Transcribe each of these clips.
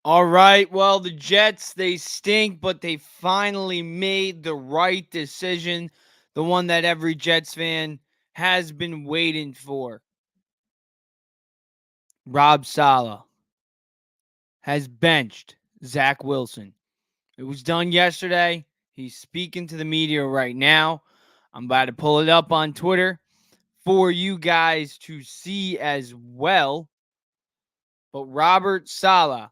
All right. Well, the Jets, they stink, but they finally made the right decision. The one that every Jets fan has been waiting for. Rob Saleh has benched Zach Wilson. It was done yesterday. He's speaking to the media right now. I'm about to pull it up on Twitter for you guys to see as well. But Robert Saleh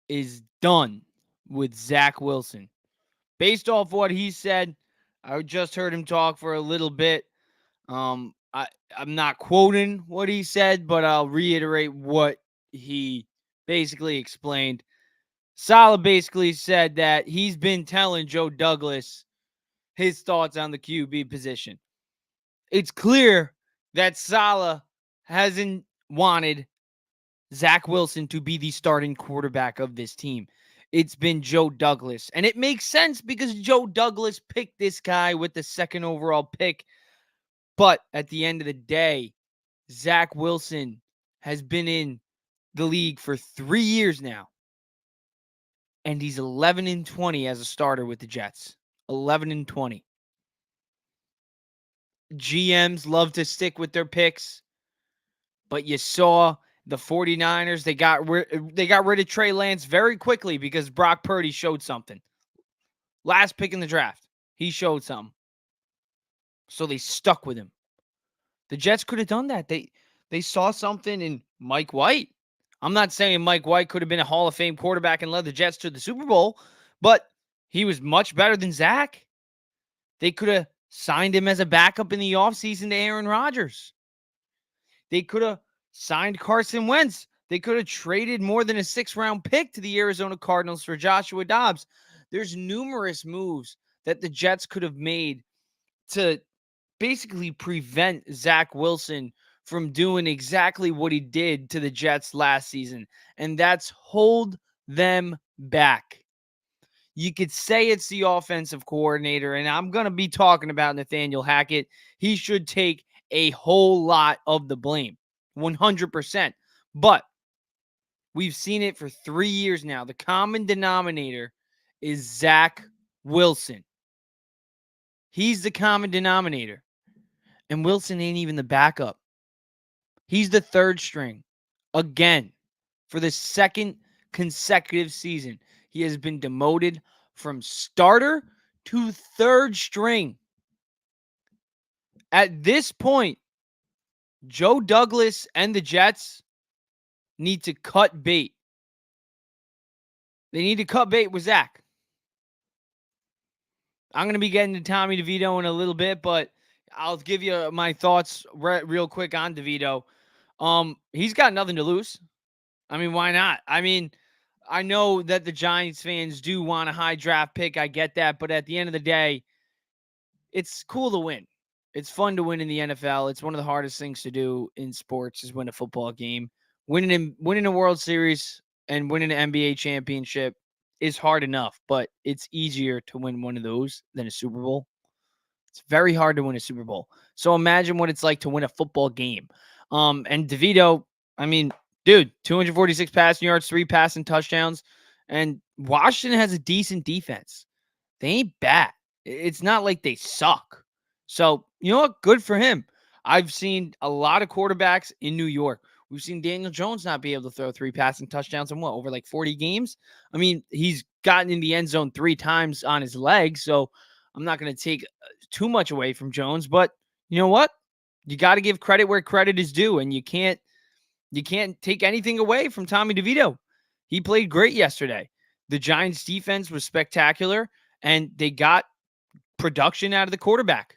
is done with Zach Wilson. Based off what he said, I just heard him talk for a little bit. I'm not quoting what he said, but I'll reiterate what he basically explained. Saleh basically said that he's been telling Joe Douglas his thoughts on the QB position. It's clear that Saleh hasn't wanted Zach Wilson to be the starting quarterback of this team. It's been Joe Douglas. And it makes sense because Joe Douglas picked this guy with the second overall pick. But at the end of the day, Zach Wilson has been in the league for 3 years now. And he's 11-20 as a starter with the Jets. 11-20. GMs love to stick with their picks, but you saw the 49ers, they got rid of Trey Lance very quickly because Brock Purdy showed something. Last pick in the draft, he showed something. So they stuck with him. The Jets could have done that. They saw something in Mike White. I'm not saying Mike White could have been a Hall of Fame quarterback and led the Jets to the Super Bowl, but he was much better than Zach. They could have signed him as a backup in the offseason to Aaron Rodgers. They could have signed Carson Wentz. They could have traded more than a 6th-round pick to the Arizona Cardinals for Joshua Dobbs. There's numerous moves that the Jets could have made to basically prevent Zach Wilson from doing exactly what he did to the Jets last season, and that's hold them back. You could say it's the offensive coordinator, and I'm going to be talking about Nathaniel Hackett. He should take a whole lot of the blame, 100%. But we've seen it for 3 years now. The common denominator is Zach Wilson. He's the common denominator. And Wilson ain't even the backup. He's the third string. Again, for the second consecutive season, he has been demoted from starter to third string. At this point, Joe Douglas and the Jets need to cut bait. They need to cut bait with Zach. I'm going to be getting to Tommy DeVito in a little bit, but I'll give you my thoughts real quick on DeVito. He's got nothing to lose. I mean, why not? I mean, I know that the Giants fans do want a high draft pick. I get that. But at the end of the day, it's cool to win. It's fun to win in the NFL. It's one of the hardest things to do in sports is win a football game. Winning a World Series and winning an NBA championship is hard enough, but it's easier to win one of those than a Super Bowl. It's very hard to win a Super Bowl. So imagine what it's like to win a football game. And DeVito, I mean, dude, 246 passing yards, 3 passing touchdowns, and Washington has a decent defense. They ain't bad. It's not like they suck. So, you know what? Good for him. I've seen a lot of quarterbacks in New York. We've seen Daniel Jones not be able to throw 3 passing touchdowns in over like 40 games. I mean, he's gotten in the end zone 3 times on his legs. So I'm not going to take too much away from Jones, but you know what? You got to give credit where credit is due, and you can't take anything away from Tommy DeVito. He played great yesterday. The Giants defense was spectacular, and they got production out of the quarterback.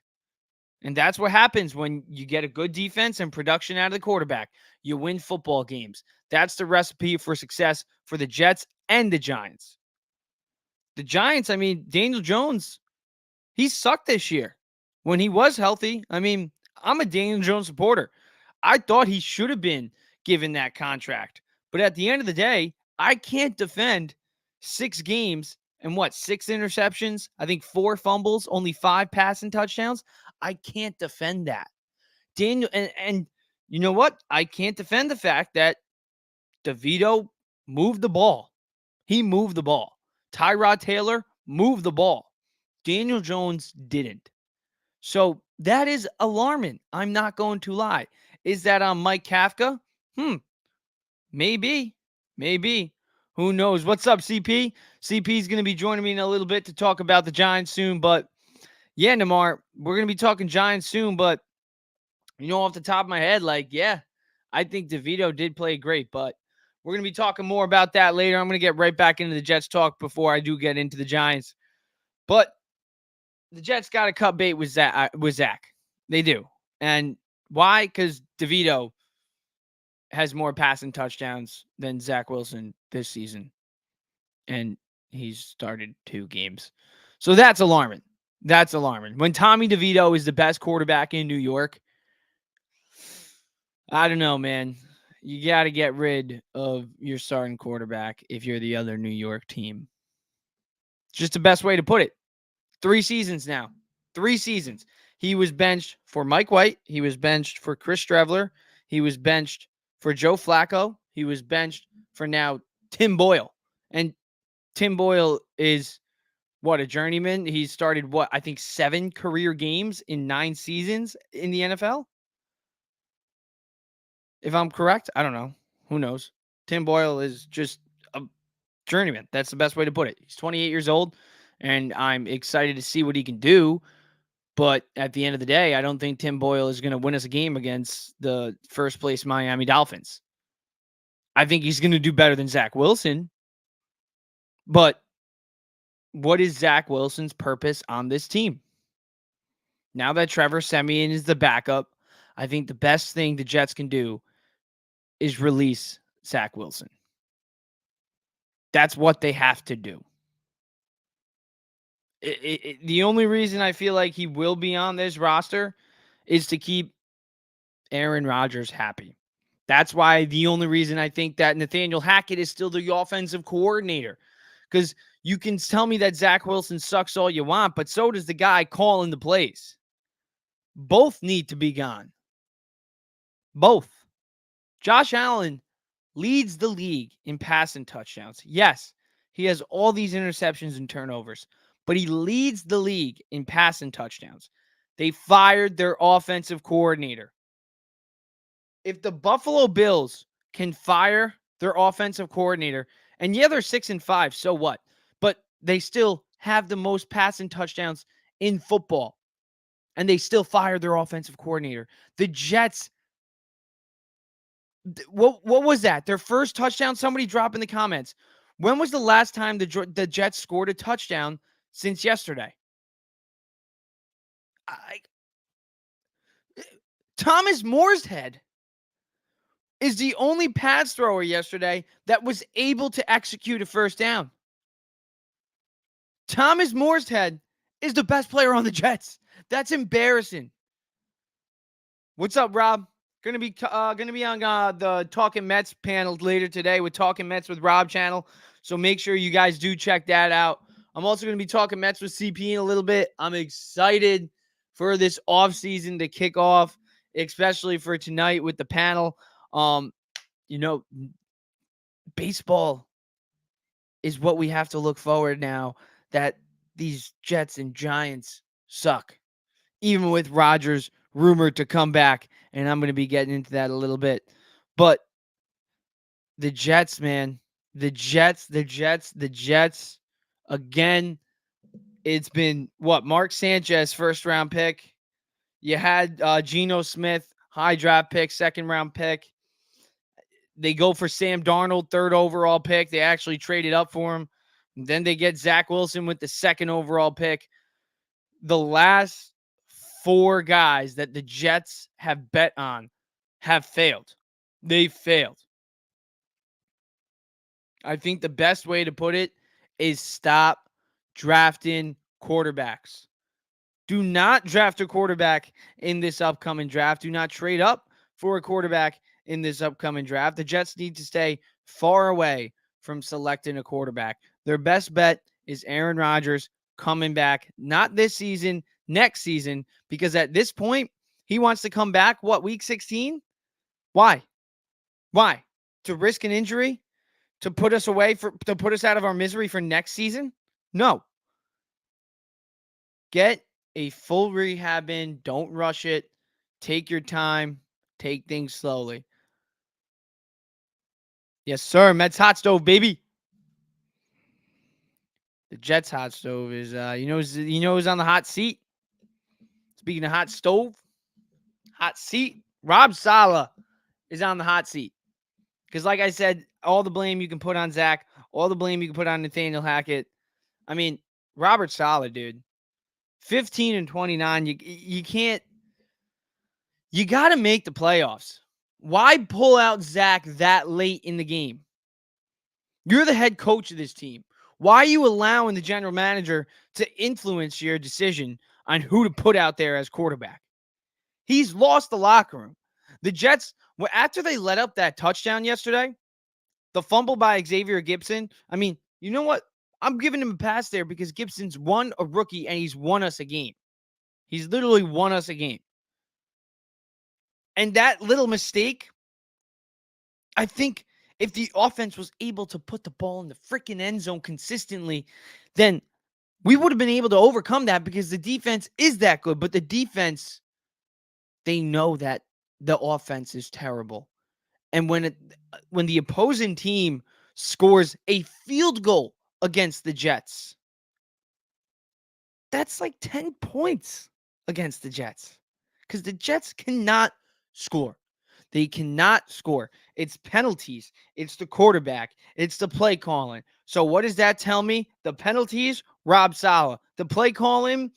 And that's what happens when you get a good defense and production out of the quarterback. You win football games. That's the recipe for success for the Jets and the Giants. The Giants, I mean, Daniel Jones, he sucked this year. When he was healthy, I mean, I'm a Daniel Jones supporter. I thought he should have been given that contract. But at the end of the day, I can't defend 6 games and 6 interceptions, I think 4 fumbles, only 5 passing touchdowns. I can't defend that. Daniel, and you know what? I can't defend the fact that DeVito moved the ball. He moved the ball. Tyrod Taylor moved the ball. Daniel Jones didn't. So that is alarming. I'm not going to lie. Is that on Mike Kafka? Maybe. Maybe. Who knows? What's up, CP? CP is going to be joining me in a little bit to talk about the Giants soon. But yeah, Namar, we're going to be talking Giants soon. But, off the top of my head, I think DeVito did play great. But we're going to be talking more about that later. I'm going to get right back into the Jets talk before I do get into the Giants. But the Jets got to cut bait with Zach. They do. And why? Because DeVito has more passing touchdowns than Zach Wilson this season. And he's started 2 games. So that's alarming. That's alarming. When Tommy DeVito is the best quarterback in New York, I don't know, man. You got to get rid of your starting quarterback if you're the other New York team. It's just the best way to put it. 3 seasons now. 3 seasons. He was benched for Mike White. He was benched for Chris Streveler. He was benched for Joe Flacco. He was benched for now Tim Boyle. And Tim Boyle is, a journeyman? He started, 7 career games in 9 seasons in the NFL? If I'm correct, I don't know. Who knows? Tim Boyle is just a journeyman. That's the best way to put it. He's 28 years old, and I'm excited to see what he can do. But at the end of the day, I don't think Tim Boyle is going to win us a game against the first place Miami Dolphins. I think he's going to do better than Zach Wilson. But what is Zach Wilson's purpose on this team? Now that Trevor Siemian is the backup, I think the best thing the Jets can do is release Zach Wilson. That's what they have to do. The only reason I feel like he will be on this roster is to keep Aaron Rodgers happy. That's why the only reason I think that Nathaniel Hackett is still the offensive coordinator. Because you can tell me that Zach Wilson sucks all you want, but so does the guy calling the plays. Both need to be gone. Both. Josh Allen leads the league in passing touchdowns. Yes, he has all these interceptions and turnovers, but he leads the league in passing touchdowns. They fired their offensive coordinator. If the Buffalo Bills can fire their offensive coordinator, and yeah, they're 6-5, so what? But they still have the most passing touchdowns in football, and they still fire their offensive coordinator. The Jets, what was that? Their first touchdown? Somebody drop in the comments. When was the last time the Jets scored a touchdown since yesterday? Thomas Morstead is the only pass thrower yesterday that was able to execute a first down. Thomas Morstead is the best player on the Jets. That's embarrassing. What's up, Rob? Gonna be on the Talking Mets panel later today with Talking Mets with Rob channel. So make sure you guys do check that out. I'm also gonna be talking Mets with CP in a little bit. I'm excited for this offseason to kick off, especially for tonight with the panel. Baseball is what we have to look forward now that these Jets and Giants suck. Even with Rodgers rumored to come back, and I'm going to be getting into that a little bit. But the Jets, man, the Jets, again, it's been, Mark Sanchez, first-round pick. You had Geno Smith, high draft pick, second-round pick. They go for Sam Darnold, third overall pick. They actually traded up for him. And then they get Zach Wilson with the second overall pick. The last 4 guys that the Jets have bet on have failed. They failed. I think the best way to put it is stop drafting quarterbacks. Do not draft a quarterback in this upcoming draft. Do not trade up for a quarterback in this upcoming draft. The Jets need to stay far away from selecting a quarterback. Their best bet is Aaron Rodgers coming back, not this season, next season, because at this point, he wants to come back, week 16? Why? to risk an injury to put us away to put us out of our misery for next season? No. Get a full rehab in. Don't rush it. Take your time. Take things slowly. Yes, sir. Mets hot stove, baby. The Jets hot stove is who's on the hot seat. Speaking of hot stove, hot seat, Rob Saleh is on the hot seat. Because like I said, all the blame you can put on Zach, all the blame you can put on Nathaniel Hackett. I mean, Robert Saleh, dude. 15-29. You can't. You got to make the playoffs. Why pull out Zach that late in the game? You're the head coach of this team. Why are you allowing the general manager to influence your decision on who to put out there as quarterback? He's lost the locker room. The Jets, after they let up that touchdown yesterday, the fumble by Xavier Gipson, I mean, you know what? I'm giving him a pass there because Gibson's won a rookie and he's won us a game. He's literally won us a game. And that little mistake, I think if the offense was able to put the ball in the freaking end zone consistently, then we would have been able to overcome that because the defense is that good. But the defense, they know that the offense is terrible. And when the opposing team scores a field goal against the Jets, that's like 10 points against the Jets because the Jets cannot score. They cannot score. It's penalties. It's the quarterback. It's the play calling. So what does that tell me? The penalties, Rob Saleh. The play calling,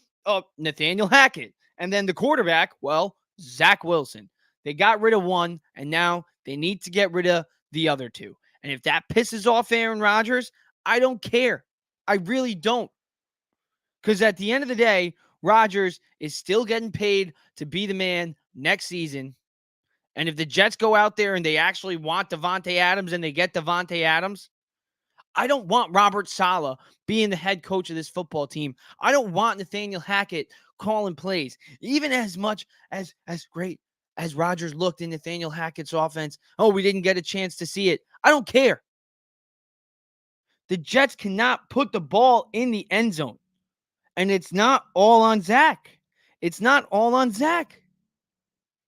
Nathaniel Hackett. And then the quarterback, well, Zach Wilson. They got rid of one, and now they need to get rid of the other two. And if that pisses off Aaron Rodgers, I don't care. I really don't. Because at the end of the day, Rodgers is still getting paid to be the man next season. And if the Jets go out there and they actually want Davante Adams and they get Davante Adams, I don't want Robert Saleh being the head coach of this football team. I don't want Nathaniel Hackett calling plays. Even as much as great as Rodgers looked in Nathaniel Hackett's offense, oh, we didn't get a chance to see it. I don't care. The Jets cannot put the ball in the end zone. And it's not all on Zach. It's not all on Zach.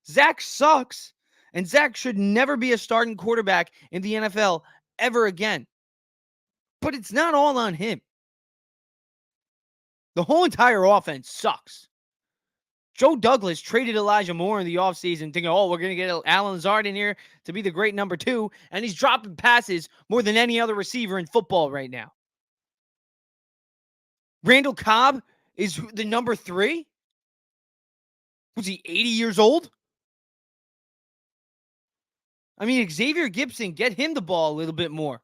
Zach sucks. And Zach should never be a starting quarterback in the NFL ever again. But it's not all on him. The whole entire offense sucks. Joe Douglas traded Elijah Moore in the offseason thinking, oh, we're going to get Alan Lazard in here to be the great number 2. And he's dropping passes more than any other receiver in football right now. Randall Cobb is the number 3? Was he 80 years old? I mean, Xavier Gipson, get him the ball a little bit more.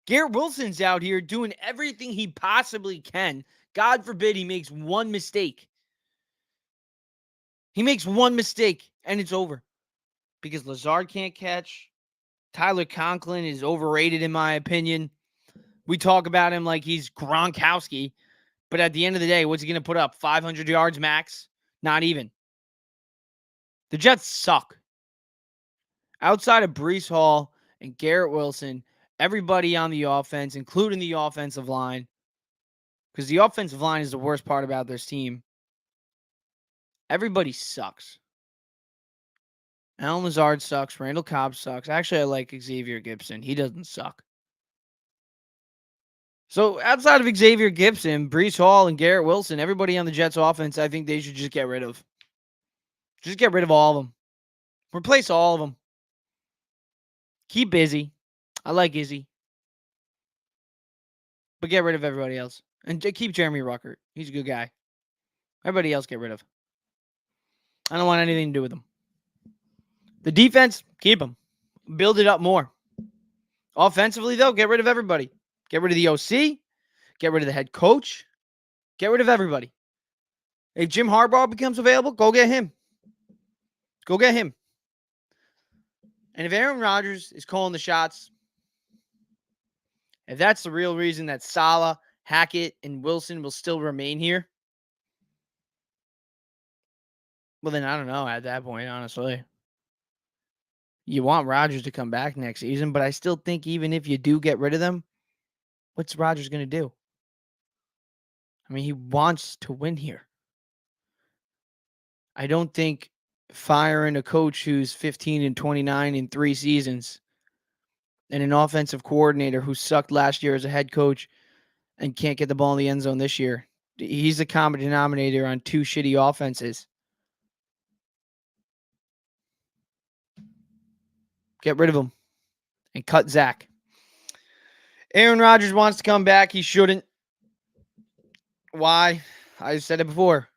Garrett Wilson's out here doing everything he possibly can. God forbid he makes one mistake. He makes one mistake, and it's over. Because Lazard can't catch. Tyler Conklin is overrated, in my opinion. We talk about him like he's Gronkowski. But at the end of the day, what's he going to put up? 500 yards max? Not even. The Jets suck. Outside of Breece Hall and Garrett Wilson, everybody on the offense, including the offensive line, because the offensive line is the worst part about this team, everybody sucks. Alan Lazard sucks. Randall Cobb sucks. Actually, I like Xavier Gipson. He doesn't suck. So outside of Xavier Gipson, Breece Hall, and Garrett Wilson, everybody on the Jets offense, I think they should just get rid of. Just get rid of all of them. Replace all of them. Keep Izzy. I like Izzy. But get rid of everybody else. And keep Jeremy Ruckert. He's a good guy. Everybody else get rid of. I don't want anything to do with them. The defense, keep them. Build it up more. Offensively, though, get rid of everybody. Get rid of the OC. Get rid of the head coach. Get rid of everybody. If Jim Harbaugh becomes available, go get him. Go get him. And if Aaron Rodgers is calling the shots, if that's the real reason that Saleh, Hackett, and Wilson will still remain here, well, then I don't know at that point, honestly. You want Rodgers to come back next season, but I still think even if you do get rid of them, what's Rodgers going to do? I mean, he wants to win here. I don't think firing a coach who's 15-29 in 3 seasons and an offensive coordinator who sucked last year as a head coach and can't get the ball in the end zone this year. He's the common denominator on 2 shitty offenses. Get rid of him and cut Zach. Aaron Rodgers wants to come back. He shouldn't. Why? I said it before.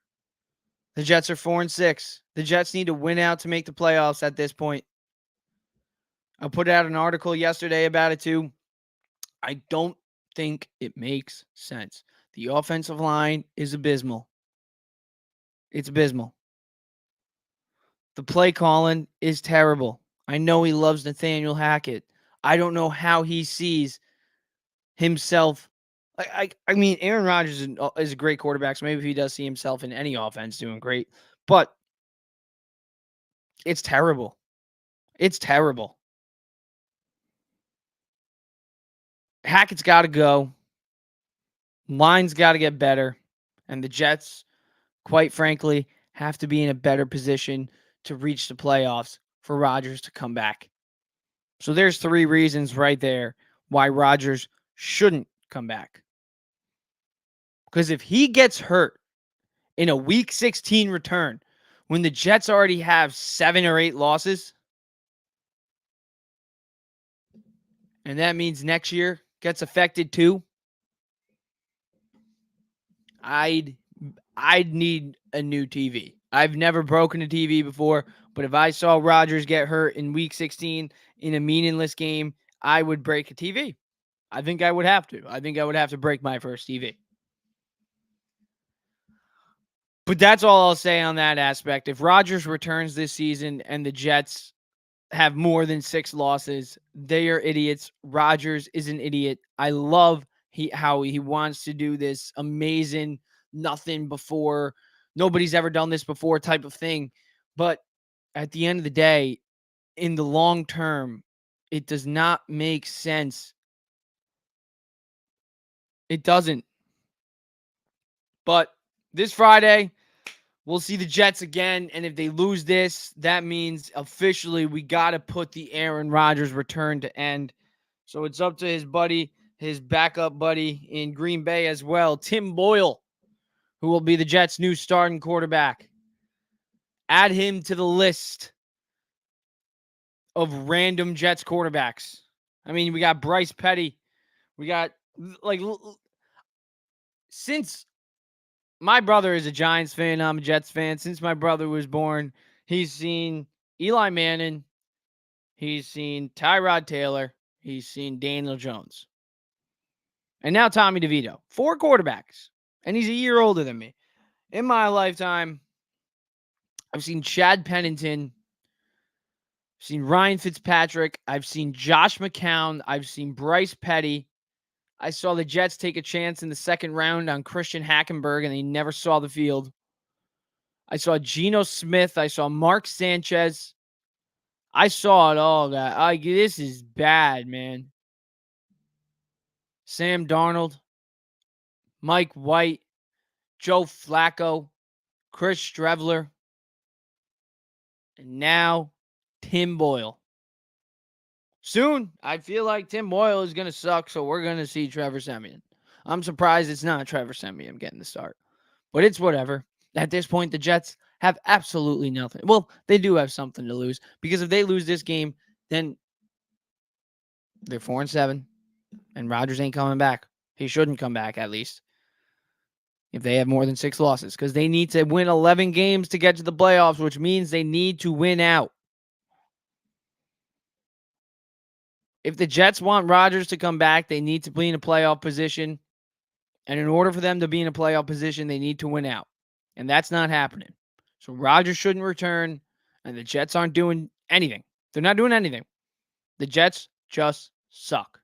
The Jets are 4-6. The Jets need to win out to make the playoffs at this point. I put out an article yesterday about it too. I don't think it makes sense. The offensive line is abysmal. It's abysmal. The play calling is terrible. I know he loves Nathaniel Hackett. I don't know how he sees himself. I mean, Aaron Rodgers is a great quarterback, so maybe if he does see himself in any offense doing great. But it's terrible. It's terrible. Hackett's got to go. Line's got to get better. And the Jets, quite frankly, have to be in a better position to reach the playoffs for Rodgers to come back. So there's 3 reasons right there why Rodgers shouldn't come back. Because if he gets hurt in a Week 16 return, when the Jets already have 7 or 8 losses, and that means next year gets affected too, I'd need a new TV. I've never broken a TV before, but if I saw Rodgers get hurt in Week 16 in a meaningless game, I would break a TV. I think I would have to. I think I would have to break my first TV. But that's all I'll say on that aspect. If Rodgers returns this season and the Jets have more than 6 losses, they are idiots. Rodgers is an idiot. I love how he wants to do this amazing, nothing before, nobody's ever done this before type of thing. But at the end of the day, in the long term, it does not make sense. It doesn't. But this Friday, we'll see the Jets again. And if they lose this, that means officially we got to put the Aaron Rodgers return to end. So it's up to his buddy, his backup buddy in Green Bay as well, Tim Boyle, who will be the Jets' new starting quarterback. Add him to the list of random Jets quarterbacks. I mean, we got Bryce Petty. We got, since my brother is a Giants fan, I'm a Jets fan. Since my brother was born, he's seen Eli Manning. He's seen Tyrod Taylor. He's seen Daniel Jones. And now Tommy DeVito. 4 quarterbacks. And he's a year older than me. In my lifetime, I've seen Chad Pennington. I've seen Ryan Fitzpatrick. I've seen Josh McCown. I've seen Bryce Petty. I saw the Jets take a chance in the 2nd round on Christian Hackenberg, and they never saw the field. I saw Geno Smith. I saw Mark Sanchez. I saw it all, guys. This is bad, man. Sam Darnold, Mike White, Joe Flacco, Chris Streveler, and now Tim Boyle. Soon, I feel like Tim Boyle is going to suck, so we're going to see Trevor Siemian. I'm surprised it's not Trevor Siemian getting the start, but it's whatever. At this point, the Jets have absolutely nothing. Well, they do have something to lose, because if they lose this game, then they're 4-7, and Rodgers ain't coming back. He shouldn't come back, at least, if they have more than 6 losses, because they need to win 11 games to get to the playoffs, which means they need to win out. If the Jets want Rodgers to come back, they need to be in a playoff position. And in order for them to be in a playoff position, they need to win out. And that's not happening. So Rodgers shouldn't return, and the Jets aren't doing anything. They're not doing anything. The Jets just suck.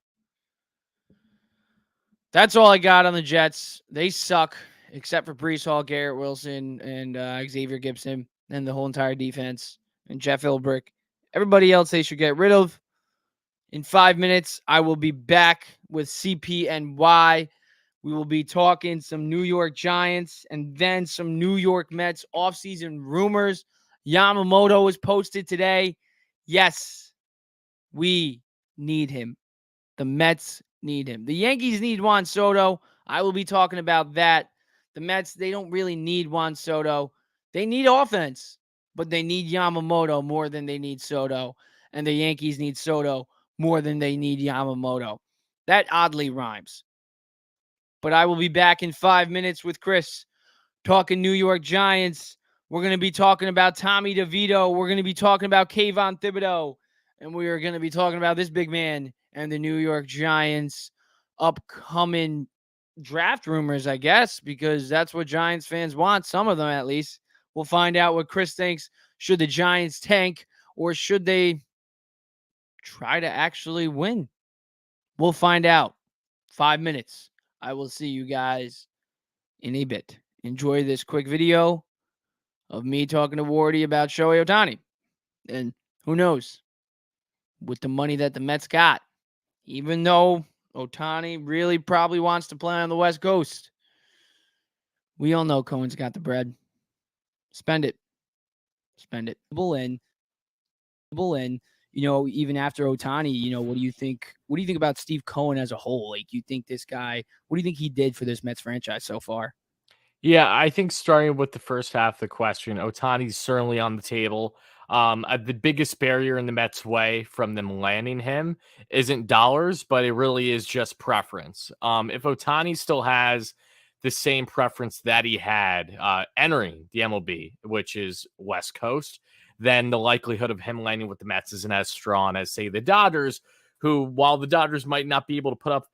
That's all I got on the Jets. They suck, except for Breece Hall, Garrett Wilson, and Xavier Gibson, and the whole entire defense, and Jeff Ilbrick. Everybody else they should get rid of. In 5 minutes, I will be back with CPNY. We will be talking some New York Giants and then some New York Mets offseason rumors. Yamamoto was posted today. Yes, we need him. The Mets need him. The Yankees need Juan Soto. I will be talking about that. The Mets, they don't really need Juan Soto. They need offense, but they need Yamamoto more than they need Soto. And the Yankees need Soto more than they need Yamamoto. That oddly rhymes. But I will be back in 5 minutes with Chris talking New York Giants. We're going to be talking about Tommy DeVito. We're going to be talking about Kayvon Thibodeau. And we are going to be talking about this big man and the New York Giants upcoming draft rumors, I guess, because that's what Giants fans want, some of them at least. We'll find out what Chris thinks. Should the Giants tank or should they try to actually win? We'll find out. 5 minutes. I will see you guys in a bit. Enjoy this quick video of me talking to Wardy about Shohei Ohtani. And who knows, with the money that the Mets got, even though Ohtani really probably wants to play on the West Coast, we all know Cohen's got the bread. Spend it. Spend it. And even after Ohtani, what do you think? What do you think about Steve Cohen as a whole? Like, you think this guy? What do you think he did for this Mets franchise so far? Yeah, I think starting with the first half of the question, Otani's certainly on the table. The biggest barrier in the Mets' way from them landing him isn't dollars, but it really is just preference. If Otani still has the same preference that he had entering the MLB, which is West Coast, then the likelihood of him landing with the Mets isn't as strong as, say, the Dodgers, who, while the Dodgers might not be able to put up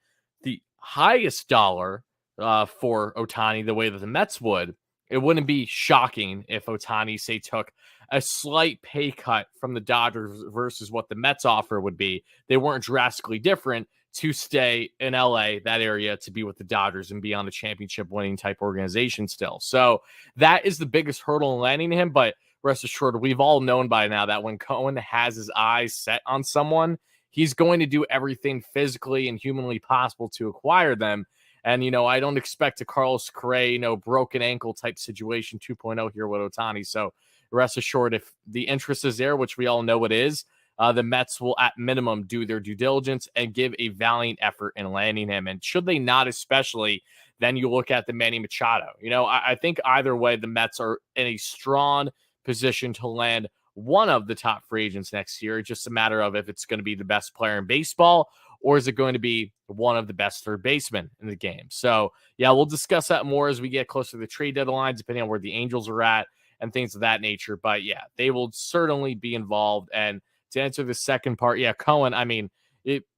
the highest dollar for Ohtani the way that the Mets would, it wouldn't be shocking if Ohtani, say, took a slight pay cut from the Dodgers versus what the Mets offer would be. They weren't drastically different to stay in LA, that area, to be with the Dodgers and be on the championship winning type organization still. So that is the biggest hurdle in landing him. But rest assured, we've all known by now that when Cohen has his eyes set on someone, he's going to do everything physically and humanly possible to acquire them. And, I don't expect a Carlos Correa, broken ankle type situation 2.0 here with Ohtani. So rest assured, if the interest is there, which we all know it is, the Mets will at minimum do their due diligence and give a valiant effort in landing him. And should they not, especially, then you look at the Manny Machado. I think either way, the Mets are in a strong position to land one of the top free agents next year. It's just a matter of if it's going to be the best player in baseball or is it going to be one of the best third basemen in the game? So, yeah, we'll discuss that more as we get closer to the trade deadline, depending on where the Angels are at and things of that nature. But, yeah, they will certainly be involved. And to answer the second part, yeah, Cohen,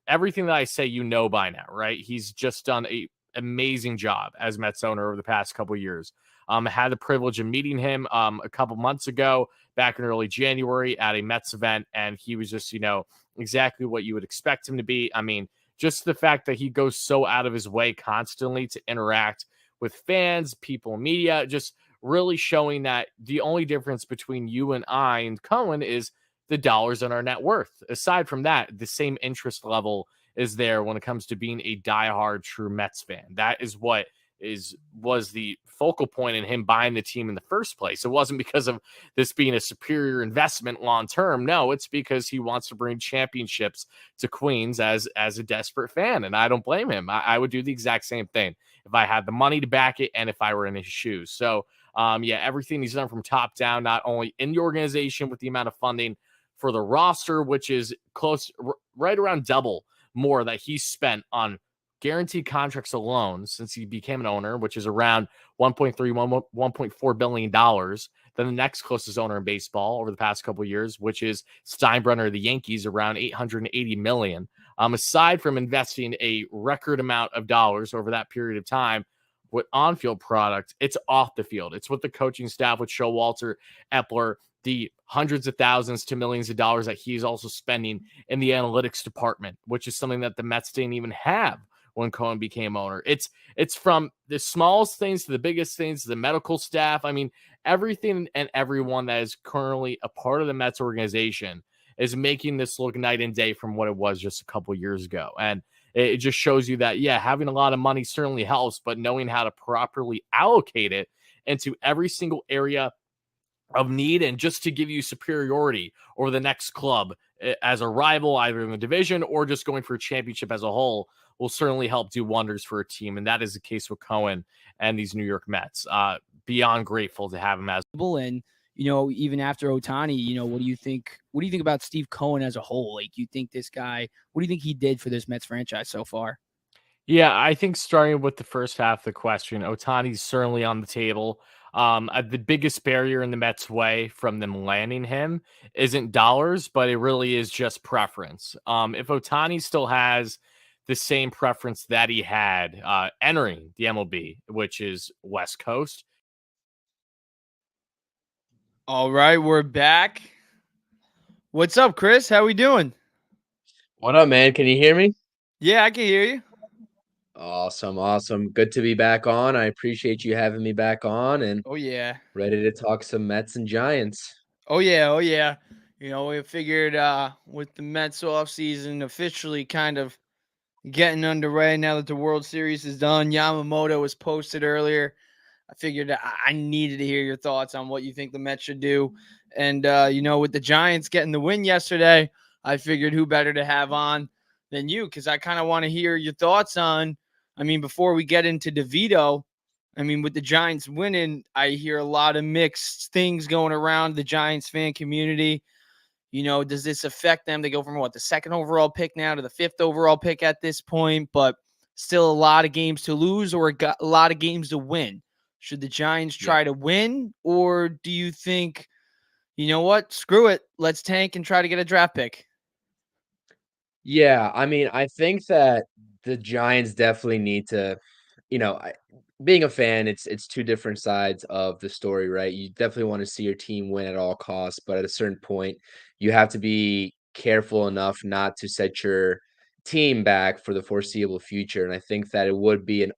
everything that I say, by now, right? He's just done an amazing job as Mets owner over the past couple of years. I had the privilege of meeting him a couple months ago, back in early January at a Mets event, and he was just, exactly what you would expect him to be. Just the fact that he goes so out of his way constantly to interact with fans, people, media, just really showing that the only difference between you and I and Cohen is the dollars on our net worth. Aside from that, the same interest level is there when it comes to being a diehard true Mets fan. That is what was the focal point in him buying the team in the first place. It wasn't because of this being a superior investment long term. No, it's because he wants to bring championships to Queens as a desperate fan, and I don't blame him. I would do the exact same thing if I had the money to back it and if I were in his shoes. So, everything he's done from top down, not only in the organization with the amount of funding for the roster, which is right around double more that he's spent on guaranteed contracts alone since he became an owner, which is around $1.4 billion than the next closest owner in baseball over the past couple of years, which is Steinbrenner of the Yankees, around $880 million. Aside from investing a record amount of dollars over that period of time with on-field product, it's off the field. It's with the coaching staff with Showalter, Epler, the hundreds of thousands to millions of dollars that he's also spending in the analytics department, which is something that the Mets didn't even have when Cohen became owner. It's from the smallest things to the biggest things, the medical staff. Everything and everyone that is currently a part of the Mets organization is making this look night and day from what it was just a couple years ago. And it just shows you that, yeah, having a lot of money certainly helps, but knowing how to properly allocate it into every single area of need and just to give you superiority over the next club as a rival, either in the division or just going for a championship as a whole, will certainly help do wonders for a team. And that is the case with Cohen and these New York Mets. Beyond grateful to have him as. And even after Otani, what do you think? What do you think about Steve Cohen as a whole? Like, you think this guy? What do you think he did for this Mets franchise so far? Yeah, I think starting with the first half of the question, Otani's certainly on the table. The biggest barrier in the Mets' way from them landing him isn't dollars, but it really is just preference. If Otani still has the same preference that he had entering the MLB, which is West Coast. All right, we're back. What's up, Chris? How we doing? What up, man? Can you hear me? Yeah, I can hear you. Awesome. Good to be back on. I appreciate you having me back on and Oh yeah. ready to talk some Mets and Giants. Oh yeah. We figured with the Mets off season officially kind of getting underway now that the World Series is done. Yamamoto was posted earlier. I figured I needed to hear your thoughts on what you think the Mets should do. And with the Giants getting the win yesterday, I figured who better to have on than you, because I kind of want to hear your thoughts on. Before we get into DeVito, with the Giants winning, I hear a lot of mixed things going around the Giants fan community. Does this affect them? They go from the second overall pick now to the fifth overall pick at this point, but still a lot of games to lose or a lot of games to win. Should the Giants try to win, or do you think, what? Screw it. Let's tank and try to get a draft pick. Yeah, I think that the Giants definitely need to, being a fan, it's two different sides of the story, right? You definitely want to see your team win at all costs, but at a certain point, you have to be careful enough not to set your team back for the foreseeable future. And I think that it would be an,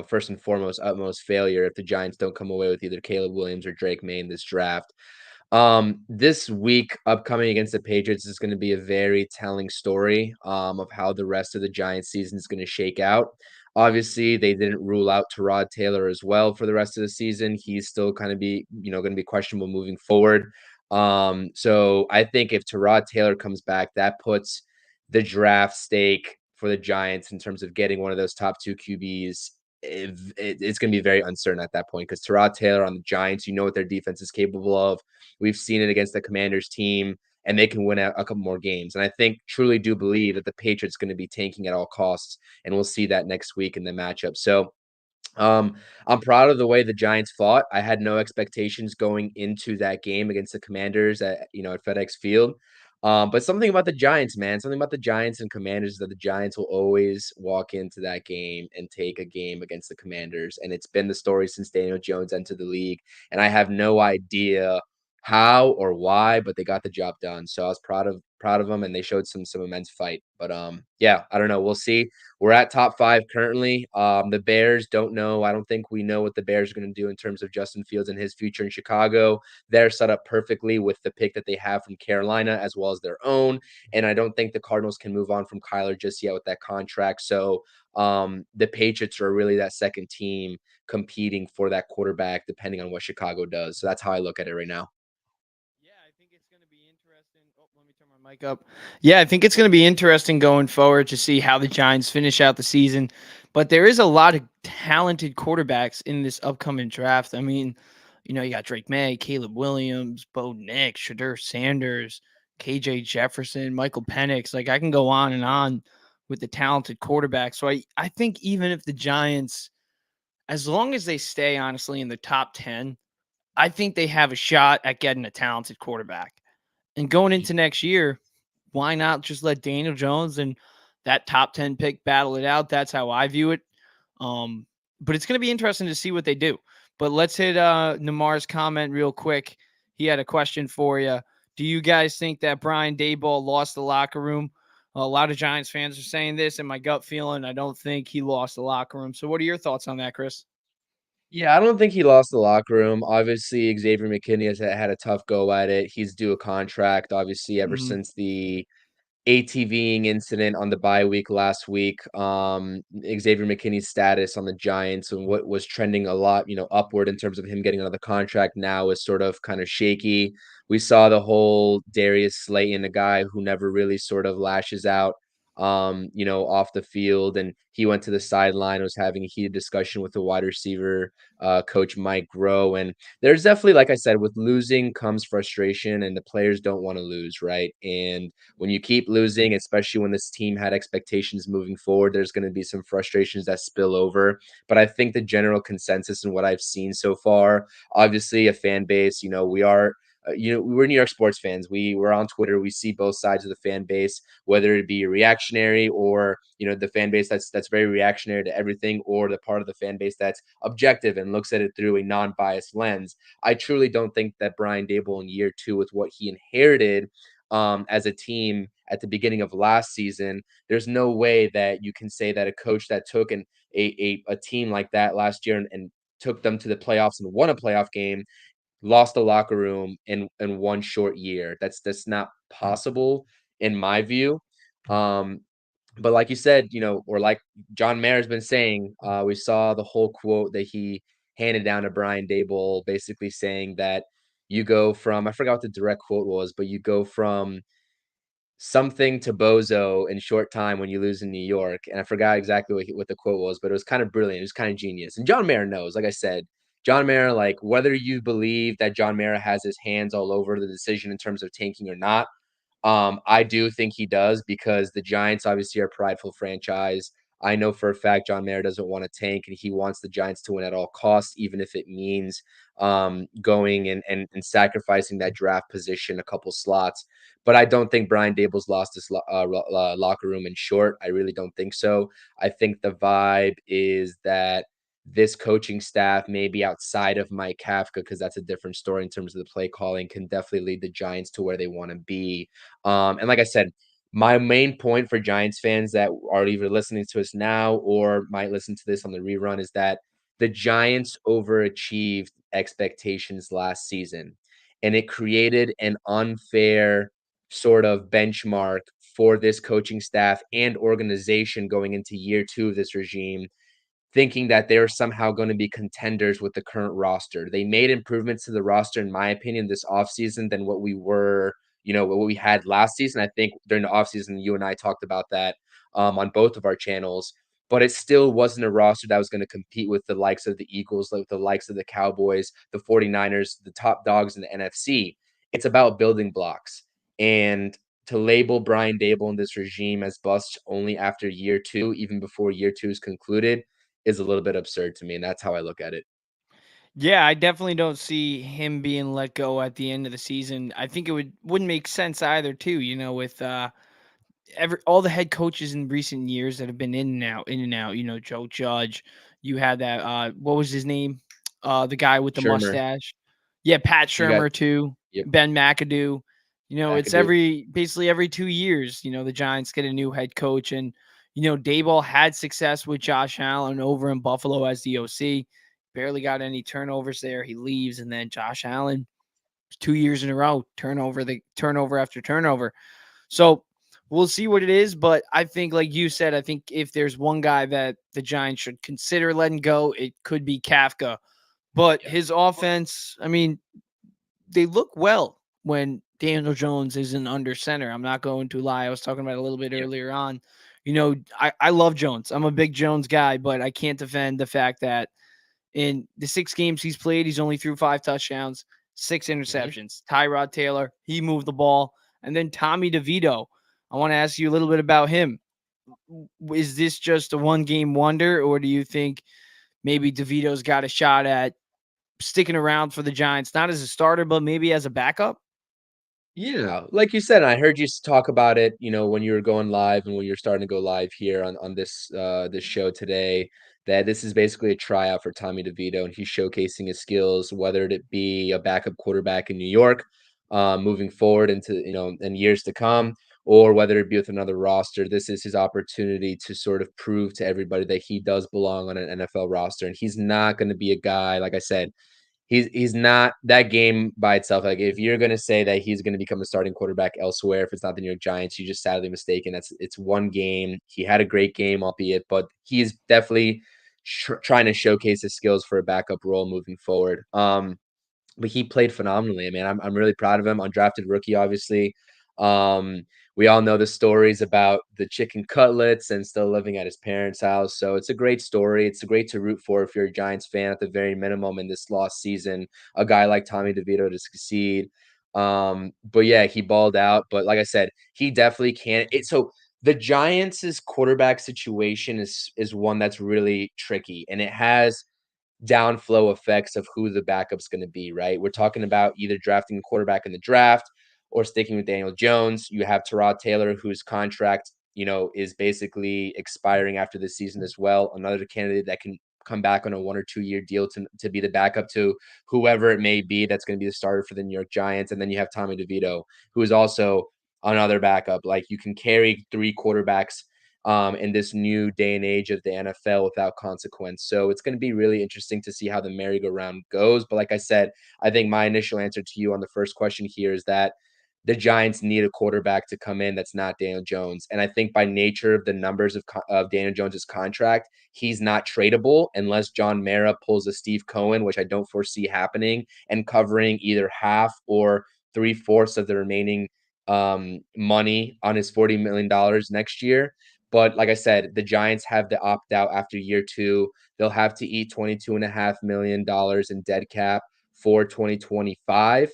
first and foremost, utmost failure if the Giants don't come away with either Caleb Williams or Drake May in this draft. This week upcoming against the Patriots is going to be a very telling story of how the rest of the Giants season is going to shake out. Obviously, they didn't rule out Tyrod Taylor as well for the rest of the season. He's still kind of going to be questionable moving forward. So I think if Tyrod Taylor comes back, that puts the draft stake for the Giants in terms of getting one of those top two QBs. It's going to be very uncertain at that point because Tyrod Taylor on the Giants, you know what their defense is capable of. We've seen it against the Commanders team, and they can win a couple more games. And I truly do believe that the Patriots going to be tanking at all costs, and we'll see that next week in the matchup. So I'm proud of the way the Giants fought. I had no expectations going into that game against the Commanders at FedEx Field. But something about the Giants, man, something about the Giants and Commanders is that the Giants will always walk into that game and take a game against the Commanders. And it's been the story since Daniel Jones entered the league. And I have no idea how or why, but they got the job done. So I was proud of them, and they showed some immense fight. But yeah, I don't know. We'll see. We're at top 5 currently. The Bears don't know. I don't think we know what the Bears are going to do in terms of Justin Fields and his future in Chicago. They're set up perfectly with the pick that they have from Carolina as well as their own. And I don't think the Cardinals can move on from Kyler just yet with that contract. So the Patriots are really that second team competing for that quarterback, depending on what Chicago does. So that's how I look at it right now. I think it's going to be interesting. Oh, let me turn my mic up. Yeah, I think it's going to be interesting going forward to see how the Giants finish out the season. But there is a lot of talented quarterbacks in this upcoming draft. You got Drake May, Caleb Williams, Bo Nix, Shadur Sanders, KJ Jefferson, Michael Penix. Like, I can go on and on with the talented quarterbacks. So I think even if the Giants, as long as they stay, honestly, in the top 10, I think they have a shot at getting a talented quarterback. And going into next year, why not just let Daniel Jones and that top 10 pick battle it out? That's how I view it. But it's going to be interesting to see what they do. But let's hit Namar's comment real quick. He had a question for you. Do you guys think that Brian Daboll lost the locker room? A lot of Giants fans are saying this, and my gut feeling, I don't think he lost the locker room. So what are your thoughts on that, Chris? Yeah, I don't think he lost the locker room. Obviously, Xavier McKinney has had a tough go at it. He's due a contract, obviously, ever Mhm. since the ATVing incident on the bye week last week. Xavier McKinney's status on the Giants and what was trending a lot, upward in terms of him getting another contract now is sort of kind of shaky. We saw the whole Darius Slayton, a guy who never really sort of lashes out, off the field. And he went to the sideline, was having a heated discussion with the wide receiver coach Mike Groh. And there's definitely, like I said, with losing comes frustration, and the players don't want to lose, right? And when you keep losing, especially when this team had expectations moving forward, there's going to be some frustrations that spill over. But I think the general consensus and what I've seen so far, obviously, a fan base, we are. We're New York sports fans. We're on Twitter. We see both sides of the fan base, whether it be reactionary or the fan base that's very reactionary to everything, or the part of the fan base that's objective and looks at it through a non-biased lens. I truly don't think that Brian Dable in year 2, with what he inherited as a team at the beginning of last season, there's no way that you can say that a coach that took a team like that last year and took them to the playoffs and won a playoff game, lost the locker room in one short year. That's not possible in my view. Um, but like you said, or like John Mayer's been saying, we saw the whole quote that he handed down to Brian Dable, basically saying that you go from, I forgot what the direct quote was, but you go from something to bozo in short time when you lose in New York. And I forgot exactly what the quote was, but it was kind of brilliant. It was kind of genius. And John Mayer knows, like I said, John Mayer, like whether you believe that John Mayer has his hands all over the decision in terms of tanking or not, I do think he does, because the Giants obviously are a prideful franchise. I know for a fact John Mayer doesn't want to tank, and he wants the Giants to win at all costs, even if it means going and sacrificing that draft position a couple slots. But I don't think Brian Dable's lost his locker room in short. I really don't think so. I think the vibe is that this coaching staff, maybe outside of Mike Kafka, because that's a different story in terms of the play calling, can definitely lead the Giants to where they want to be. And like I said, my main point for Giants fans that are either listening to us now or might listen to this on the rerun is that the Giants overachieved expectations last season, and it created an unfair sort of benchmark for this coaching staff and organization going into year 2 of this regime, thinking that they're somehow going to be contenders with the current roster. They made improvements to the roster, in my opinion, this offseason than what we were, what we had last season. I think during the offseason, you and I talked about that on both of our channels, but it still wasn't a roster that was going to compete with the likes of the Eagles, like the likes of the Cowboys, the 49ers, the top dogs in the NFC. It's about building blocks. And to label Brian Dable and this regime as bust only after year 2, even before year 2 is concluded, is a little bit absurd to me, and that's how I look at it. Yeah, I definitely don't see him being let go at the end of the season. I think it wouldn't make sense either too, with every all the head coaches in recent years that have been in and out, Joe Judge, you had that what was his name? The guy with the Shermer, mustache. Yeah, Pat you got Shermer too, yep, Ben McAdoo. It's McAdoo. basically every 2 years, the Giants get a new head coach, and Dayball had success with Josh Allen over in Buffalo as the OC. Barely got any turnovers there. He leaves, and then Josh Allen 2 years in a row, turnover after turnover. So we'll see what it is. But I think, like you said, I think if there's one guy that the Giants should consider letting go, it could be Kafka. But Yep. his offense, I mean, they look well when Daniel Jones isn't under center. I'm not going to lie. I was talking about it a little bit Yep. earlier on. I love Jones. I'm a big Jones guy, but I can't defend the fact that in the 6 games he's played, he's only threw 5 touchdowns, 6 Mhm. interceptions. Tyrod Taylor, he moved the ball. And then Tommy DeVito, I want to ask you a little bit about him. Is this just a one-game wonder, or do you think maybe DeVito's got a shot at sticking around for the Giants, not as a starter, but maybe as a backup? Yeah, like you said, I heard you talk about it, when you were going live and when you're starting to go live here on this show today, that this is basically a tryout for Tommy DeVito, and he's showcasing his skills, whether it be a backup quarterback in New York, moving forward into in years to come, or whether it be with another roster, this is his opportunity to sort of prove to everybody that he does belong on an NFL roster. And he's not going to be a guy, like I said, he's not that game by itself. Like if you're gonna say that he's gonna become a starting quarterback elsewhere, if it's not the New York Giants, you're just sadly mistaken. It's one game. He had a great game, albeit, but he's definitely trying to showcase his skills for a backup role moving forward. But he played phenomenally. I mean, I'm really proud of him. Undrafted rookie, obviously. Um, we all know the stories about the chicken cutlets and still living at his parents' house. So it's a great story. It's great to root for if you're a Giants fan at the very minimum in this lost season. A guy like Tommy DeVito to succeed. But yeah, he balled out. But like I said, he definitely can. So the Giants' quarterback situation is one that's really tricky, and it has downflow effects of who the backup's going to be, right? We're talking about either drafting a quarterback in the draft or sticking with Daniel Jones. You have Tyrod Taylor, whose contract, is basically expiring after this season as well. Another candidate that can come back on a 1 or 2 year deal to be the backup to whoever it may be that's going to be the starter for the New York Giants. And then you have Tommy DeVito, who is also another backup. Like you can carry 3 quarterbacks in this new day and age of the NFL without consequence. So it's going to be really interesting to see how the merry-go-round goes. But like I said, I think my initial answer to you on the first question here is that the Giants need a quarterback to come in that's not Daniel Jones. And I think by nature of the numbers of Daniel Jones's contract, he's not tradable unless John Mara pulls a Steve Cohen, which I don't foresee happening, and covering either half or 3/4 of the remaining money on his $40 million next year. But like I said, the Giants have the opt out after year 2. They'll have to eat $22.5 million in dead cap for 2025.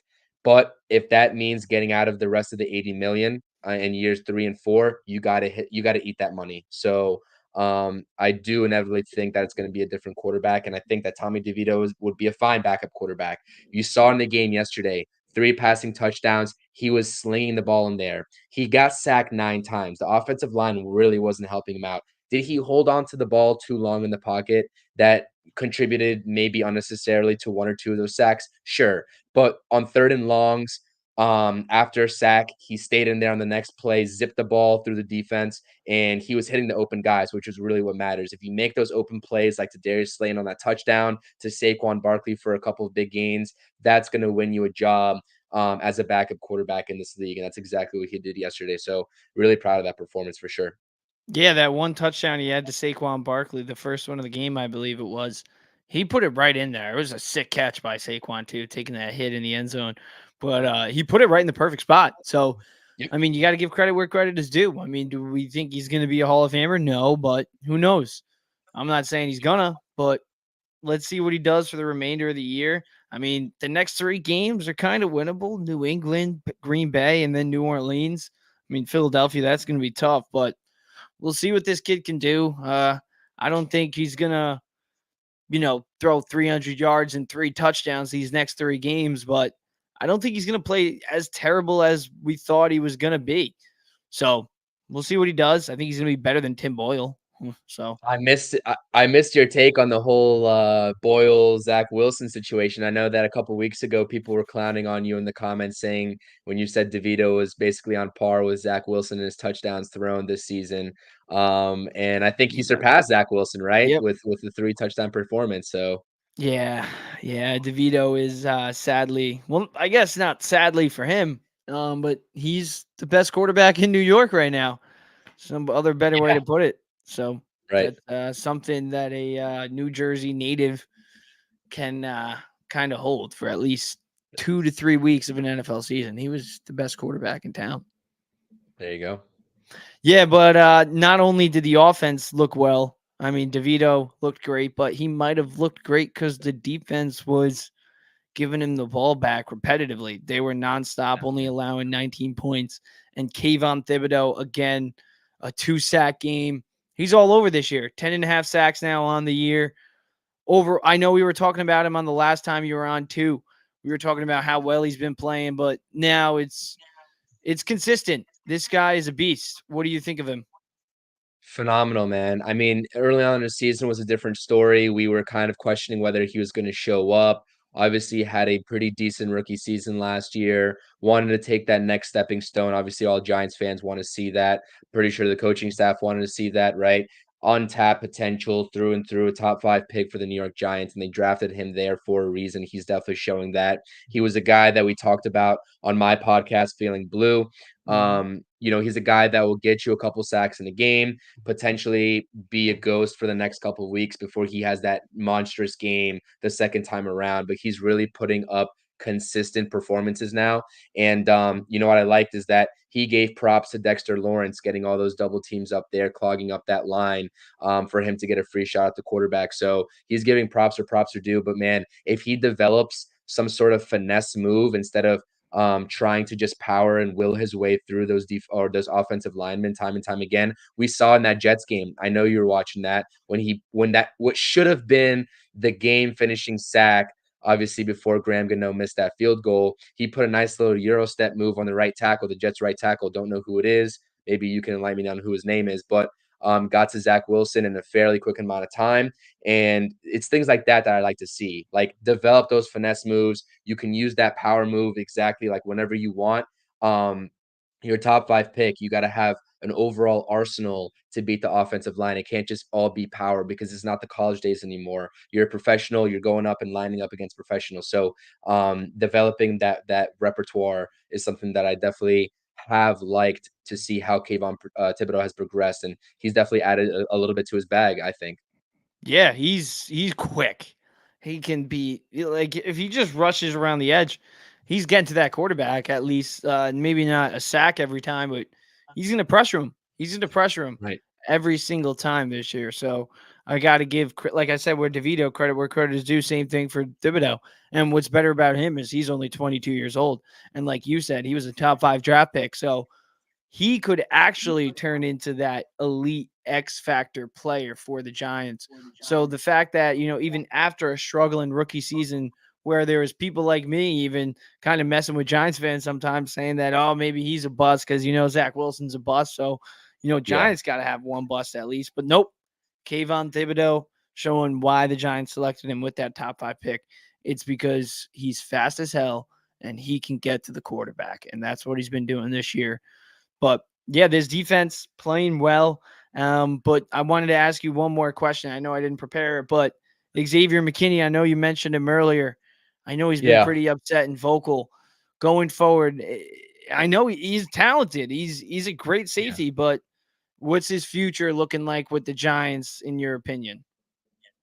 But if that means getting out of the rest of the 80 million in years 3 and 4, you got to eat that money. So I do inevitably think that it's going to be a different quarterback. And I think that Tommy DeVito would be a fine backup quarterback. You saw in the game yesterday, 3 passing touchdowns. He was slinging the ball in there. He got sacked 9 times. The offensive line really wasn't helping him out. Did he hold on to the ball too long in the pocket that contributed maybe unnecessarily to 1 or 2 of those sacks? Sure. But on 3rd and longs, after a sack, he stayed in there on the next play, zipped the ball through the defense, and he was hitting the open guys, which is really what matters. If you make those open plays like to Darius Slayton on that touchdown, to Saquon Barkley for a couple of big gains, that's going to win you a job as a backup quarterback in this league. And that's exactly what he did yesterday. So really proud of that performance for sure. Yeah, that one touchdown he had to Saquon Barkley, the first one of the game, I believe it was. He put it right in there. It was a sick catch by Saquon too, taking that hit in the end zone. But he put it right in the perfect spot. So, Yep. I mean, you got to give credit where credit is due. I mean, do we think he's going to be a Hall of Famer? No, but who knows? I'm not saying he's gonna, but let's see what he does for the remainder of the year. I mean, the next 3 games are kind of winnable. New England, Green Bay, and then New Orleans. I mean, Philadelphia, that's going to be tough, but we'll see what this kid can do. I don't think he's going to, throw 300 yards and 3 touchdowns these next 3 games, but I don't think he's going to play as terrible as we thought he was going to be. So we'll see what he does. I think he's going to be better than Tim Boyle. So I missed your take on the whole Boyle Zach Wilson situation. I know that a couple weeks ago people were clowning on you in the comments saying when you said DeVito was basically on par with Zach Wilson in his touchdowns thrown this season. And I think he surpassed Zach Wilson, right? Yep. With the 3 touchdown performance. So Yeah. DeVito is sadly, well, I guess not sadly for him, but he's the best quarterback in New York right now. Some other better way yeah, to put it. So right. that's something that a New Jersey native can kind of hold for at least 2 to 3 weeks of an NFL season. He was the best quarterback in town. There you go. Yeah, but not only did the offense look well, I mean, DeVito looked great, but he might have looked great because the defense was giving him the ball back repetitively. They were nonstop, only allowing 19 points. And Kayvon Thibodeau, again, a 2-sack game. He's all over this year. 10.5 sacks now on the year. I know we were talking about him on the last time you were on too. We were talking about how well he's been playing, but now it's consistent. This guy is a beast. What do you think of him? Phenomenal, man. I mean, early on in the season was a different story. We were kind of questioning whether he was going to show up. obviously had a pretty decent rookie season last year, wanted to take that next stepping stone. Obviously, all Giants fans want to see that. Pretty sure the coaching staff wanted to see that, right? Untapped potential through and through, a top 5 pick for the New York Giants, and they drafted him there for a reason. He's definitely showing that. He was a guy that we talked about on my podcast, Feeling Blue. He's a guy that will get you a couple sacks in a game, potentially be a ghost for the next couple of weeks before he has that monstrous game the second time around. But he's really putting up consistent performances now. And what I liked is that he gave props to Dexter Lawrence, getting all those double teams up there, clogging up that line for him to get a free shot at the quarterback. So he's giving props where props are due. But man, if he develops some sort of finesse move instead of trying to just power and will his way through those those offensive linemen time and time again. We saw in that Jets game. I know you were watching that when that what should have been the game finishing sack. Obviously, before Graham Gano missed that field goal, he put a nice little Euro step move on the right tackle, the Jets' right tackle. Don't know who it is. Maybe you can enlighten me on who his name is, but got to Zach Wilson in a fairly quick amount of time. And it's things like that that I like to see. Like, develop those finesse moves. You can use that power move exactly like whenever you want. Your top 5 pick, you got to have an overall arsenal to beat the offensive line. It can't just all be power because it's not the college days anymore. You're a professional. You're going up and lining up against professionals. So developing that repertoire is something that I definitely have liked to see how Kayvon Thibodeau has progressed, and he's definitely added a little bit to his bag, I think. Yeah, he's quick. He can be like if he just rushes around the edge, he's getting to that quarterback at least. Maybe not a sack every time, but he's going to pressure him. He's going to pressure him Right. every single time this year. So I got to give, like I said, where DeVito credit where credit is due. Same thing for Thibodeau. And what's better about him is he's only 22 years old, and like you said, he was a top 5 draft pick. So he could actually turn into that elite X factor player for the Giants. So the fact that, even after a struggling rookie season where there was people like me even kind of messing with Giants fans sometimes saying that, oh, maybe he's a bust because, Zach Wilson's a bust. So, Yeah. Giants got to have one bust at least. But nope, Kayvon Thibodeau showing why the Giants selected him with that top 5 pick. It's because he's fast as hell and he can get to the quarterback. And that's what he's been doing this year. But yeah, this defense playing well. But I wanted to ask you one more question. I know I didn't prepare it, but Xavier McKinney, I know you mentioned him earlier. I know he's been Yeah. pretty upset and vocal going forward. I know he's talented. He's a great safety, but what's his future looking like with the Giants, in your opinion?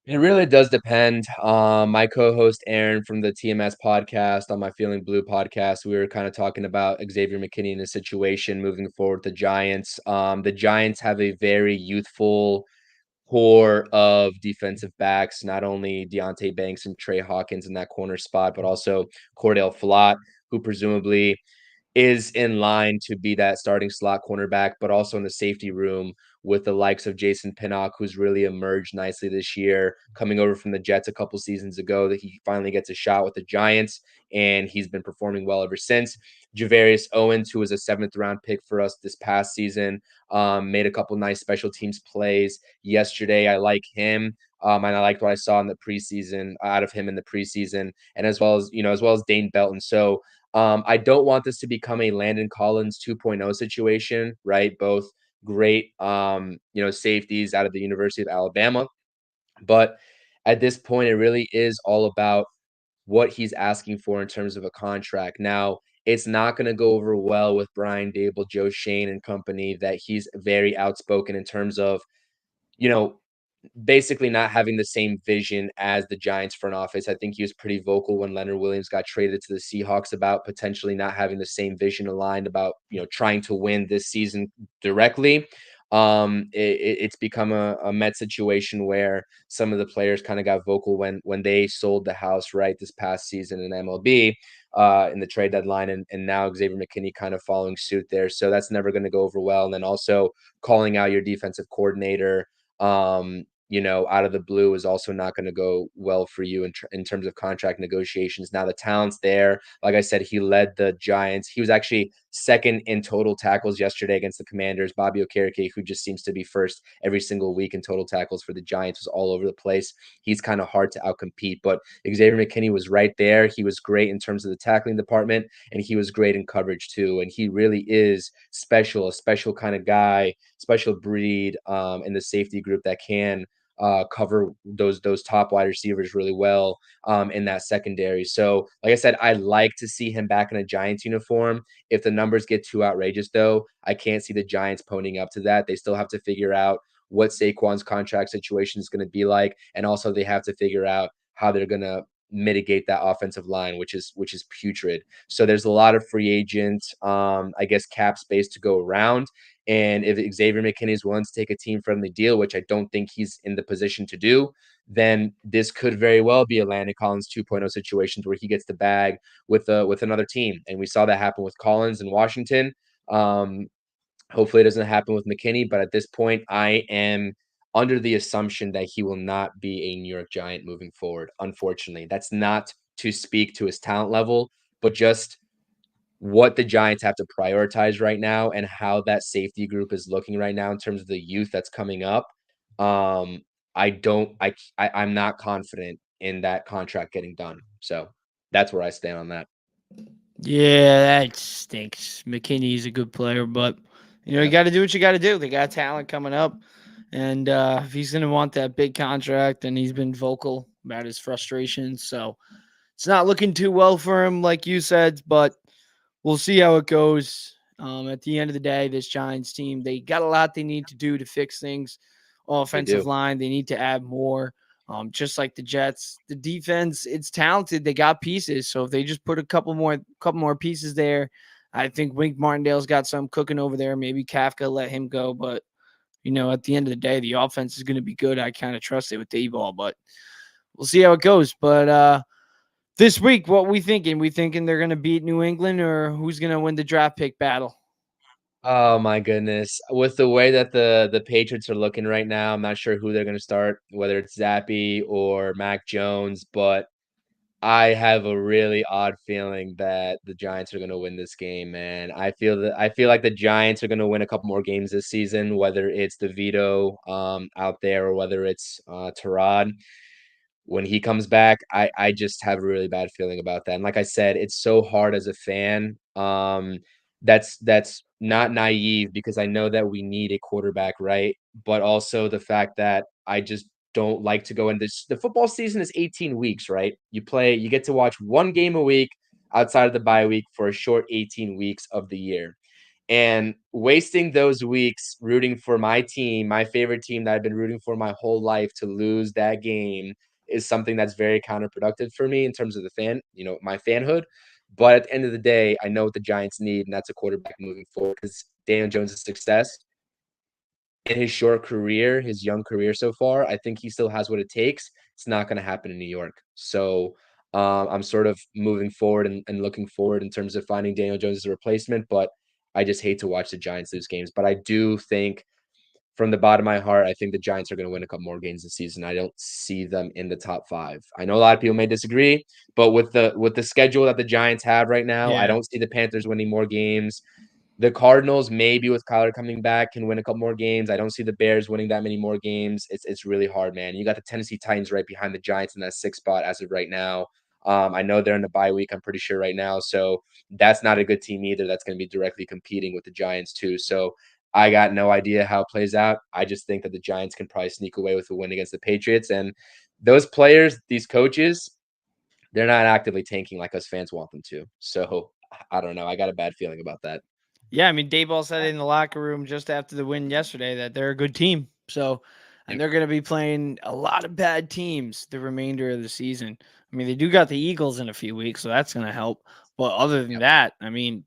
It really does depend. My co-host Aaron from the TMS podcast on my Feeling Blue podcast, we were kind of talking about Xavier McKinney in the situation moving forward with the Giants. The Giants have a very youthful core of defensive backs, not only Deontay Banks and Trey Hawkins in that corner spot, but also Cordell Flott, who presumably is in line to be that starting slot cornerback, but also in the safety room with the likes of Jason Pinnock, who's really emerged nicely this year, coming over from the Jets a couple seasons ago, that he finally gets a shot with the Giants, and he's been performing well ever since. Javarius Owens, who was a 7th-round pick for us this past season, made a couple nice special teams plays yesterday. I like him. And I liked what I saw in the preseason out of him in the preseason, and as well as Dane Belton. So I don't want this to become a Landon Collins 2.0 situation, right? Both great, safeties out of the University of Alabama. But at this point, it really is all about what he's asking for in terms of a contract. Now, it's not going to go over well with Brian Dable, Joe Shane, and company that he's very outspoken in terms of, you know, basically not having the same vision as the Giants front office. I think he was pretty vocal when Leonard Williams got traded to the Seahawks about potentially not having the same vision aligned about, trying to win this season directly. It's become a Met situation where some of the players kind of got vocal when they sold the house right this past season in MLB in the trade deadline, and now Xavier McKinney kind of following suit there. So that's never going to go over well. And then also calling out your defensive coordinator out of the blue is also not going to go well for you in terms of contract negotiations. Now the talent's there. Like I said, he led the Giants. He was actually second in total tackles yesterday against the Commanders. Bobby Okereke, who just seems to be first every single week in total tackles for the Giants, was all over the place. He's kind of hard to outcompete, but Xavier McKinney was right there. He was great in terms of the tackling department, and he was great in coverage too. And he really is special, a special kind of guy, special breed in the safety group that can cover those top wide receivers really well in that secondary. So, like I said, I like to see him back in a Giants uniform. If the numbers get too outrageous, though, I can't see the Giants ponying up to that. They still have to figure out what Saquon's contract situation is going to be like, and also they have to figure out how they're going to mitigate that offensive line, which is putrid. So there's a lot of free agent, I guess, cap space to go around. And if Xavier McKinney is willing to take a team-friendly deal, which I don't think he's in the position to do, then this could very well be a Landon Collins 2.0 situations where he gets the bag with another team. And we saw that happen with Collins in Washington. Hopefully it doesn't happen with McKinney, but at this point, I am under the assumption that he will not be a New York Giant moving forward. Unfortunately, that's not to speak to his talent level, but just what the Giants have to prioritize right now and how that safety group is looking right now in terms of the youth that's coming up. I'm not confident in that contract getting done. So that's where I stand on that. Yeah, that stinks. McKinney's a good player, but you got to do what you got to do. They got talent coming up, and if he's going to want that big contract, and he's been vocal about his frustrations, so it's not looking too well for him, like you said. But we'll see how it goes. At the end of the day, this Giants team, they got a lot they need to do to fix things. Offensive line, they need to add more. Just like the Jets, the defense, it's talented. They got pieces. So if they just put a couple more pieces there, I think Wink Martindale's got some cooking over there. Maybe Kafka let him go, but at the end of the day, the offense is going to be good. I kind of trust it with D-ball, but we'll see how it goes. But this week, what we thinking? We thinking they're going to beat New England, or who's going to win the draft pick battle? Oh my goodness. With the way that the Patriots are looking right now, I'm not sure who they're going to start, whether it's Zappy or Mac Jones, but I have a really odd feeling that the Giants are going to win this game, man. I feel like the Giants are going to win a couple more games this season, whether it's DeVito out there or whether it's Tyrod. When he comes back, I just have a really bad feeling about that. And like I said, it's so hard as a fan. That's not naive because I know that we need a quarterback, right? But also the fact that I just don't like to go in this. The football season is 18 weeks, right? You get to watch one game a week outside of the bye week for a short 18 weeks of the year. And wasting those weeks rooting for my team, my favorite team that I've been rooting for my whole life to lose that game is something that's very counterproductive for me in terms of my fanhood. But at the end of the day, I know what the Giants need, and that's a quarterback moving forward because Daniel Jones' success in his short career, his young career so far, I think he still has what it takes. It's not going to happen in New York. So I'm sort of moving forward and looking forward in terms of finding Daniel Jones as a replacement, but I just hate to watch the Giants lose games. But I do think from the bottom of my heart, I think the Giants are going to win a couple more games this season. I don't see them in the top 5. I know a lot of people may disagree, but with the schedule that the Giants have right now, I don't see the Panthers winning more games. The Cardinals, maybe with Kyler coming back, can win a couple more games. I don't see the Bears winning that many more games. It's really hard, man. You got the Tennessee Titans right behind the Giants in that 6th spot as of right now. I know they're in the bye week, I'm pretty sure right now. So that's not a good team either. That's going to be directly competing with the Giants too. So I got no idea how it plays out. I just think that the Giants can probably sneak away with a win against the Patriots. And those players, these coaches, they're not actively tanking like us fans want them to. So I don't know. I got a bad feeling about that. Yeah, I mean, Dayball said in the locker room just after the win yesterday that they're a good team. So, and they're going to be playing a lot of bad teams the remainder of the season. I mean, they do got the Eagles in a few weeks, so that's going to help. But other than that, I mean,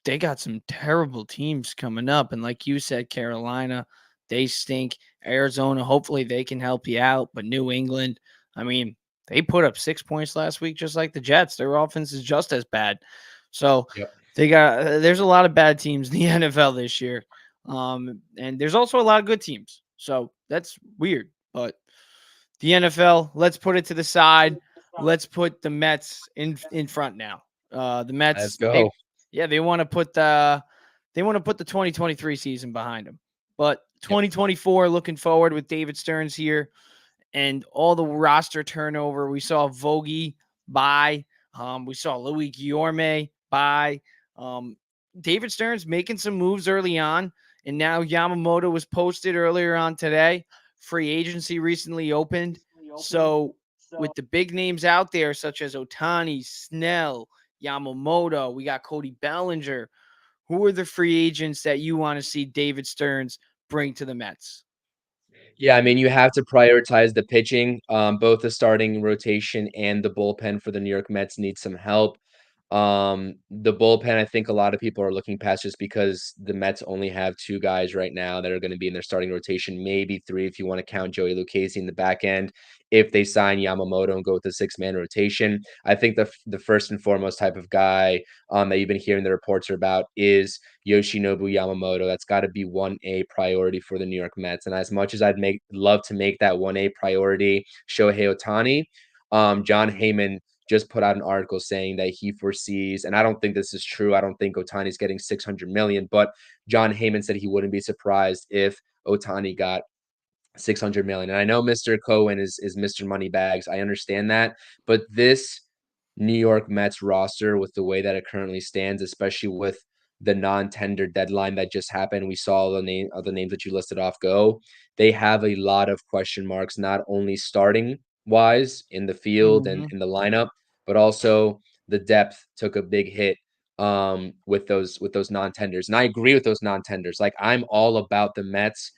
they got some terrible teams coming up. And like you said, Carolina, they stink. Arizona, hopefully they can help you out. But New England, I mean, they put up 6 points last week, just like the Jets. Their offense is just as bad. So there's a lot of bad teams in the NFL this year. And there's also a lot of good teams. So that's weird. But the NFL, let's put it to the side. Let's put the Mets in front now. The Mets, Let's go. Yeah, they want to put the 2023 season behind them. But Yep. 2024, looking forward with David Stearns here and all the roster turnover. We saw Vogie buy. We saw Louis Guillorme buy. David Stearns making some moves early on, and now Yamamoto was posted earlier on today. Free agency recently opened. So with the big names out there, such as Ohtani, Snell, Yamamoto, we got Cody Bellinger. Who are the free agents that you want to see David Stearns bring to the Mets? Yeah, I mean, you have to prioritize the pitching. Both the starting rotation and the bullpen for the New York Mets need some help. The bullpen, I think a lot of people are looking past just because the Mets only have 2 guys right now that are gonna be in their starting rotation, maybe 3 if you wanna count Joey Lucchesi in the back end, if they sign Yamamoto and go with a 6-man rotation. I think the first and foremost type of guy, that you've been hearing the reports are about is Yoshinobu Yamamoto. That's gotta be 1A priority for the New York Mets, and as much as love to make that 1A priority Shohei Ohtani, John Heyman just put out an article saying that he foresees, and I don't think this is true. I don't think Ohtani's getting 600 million, but John Heyman said he wouldn't be surprised if Ohtani got 600 million. And I know Mr. Cohen is Mr. Moneybags. I understand that, but this New York Mets roster with the way that it currently stands, especially with the non-tender deadline that just happened, we saw the names that you listed off go. They have a lot of question marks, not only starting wise in the field and Mhm. in the lineup, but also the depth took a big hit with those non-tenders. And I agree with those non-tenders. Like I'm all about the Mets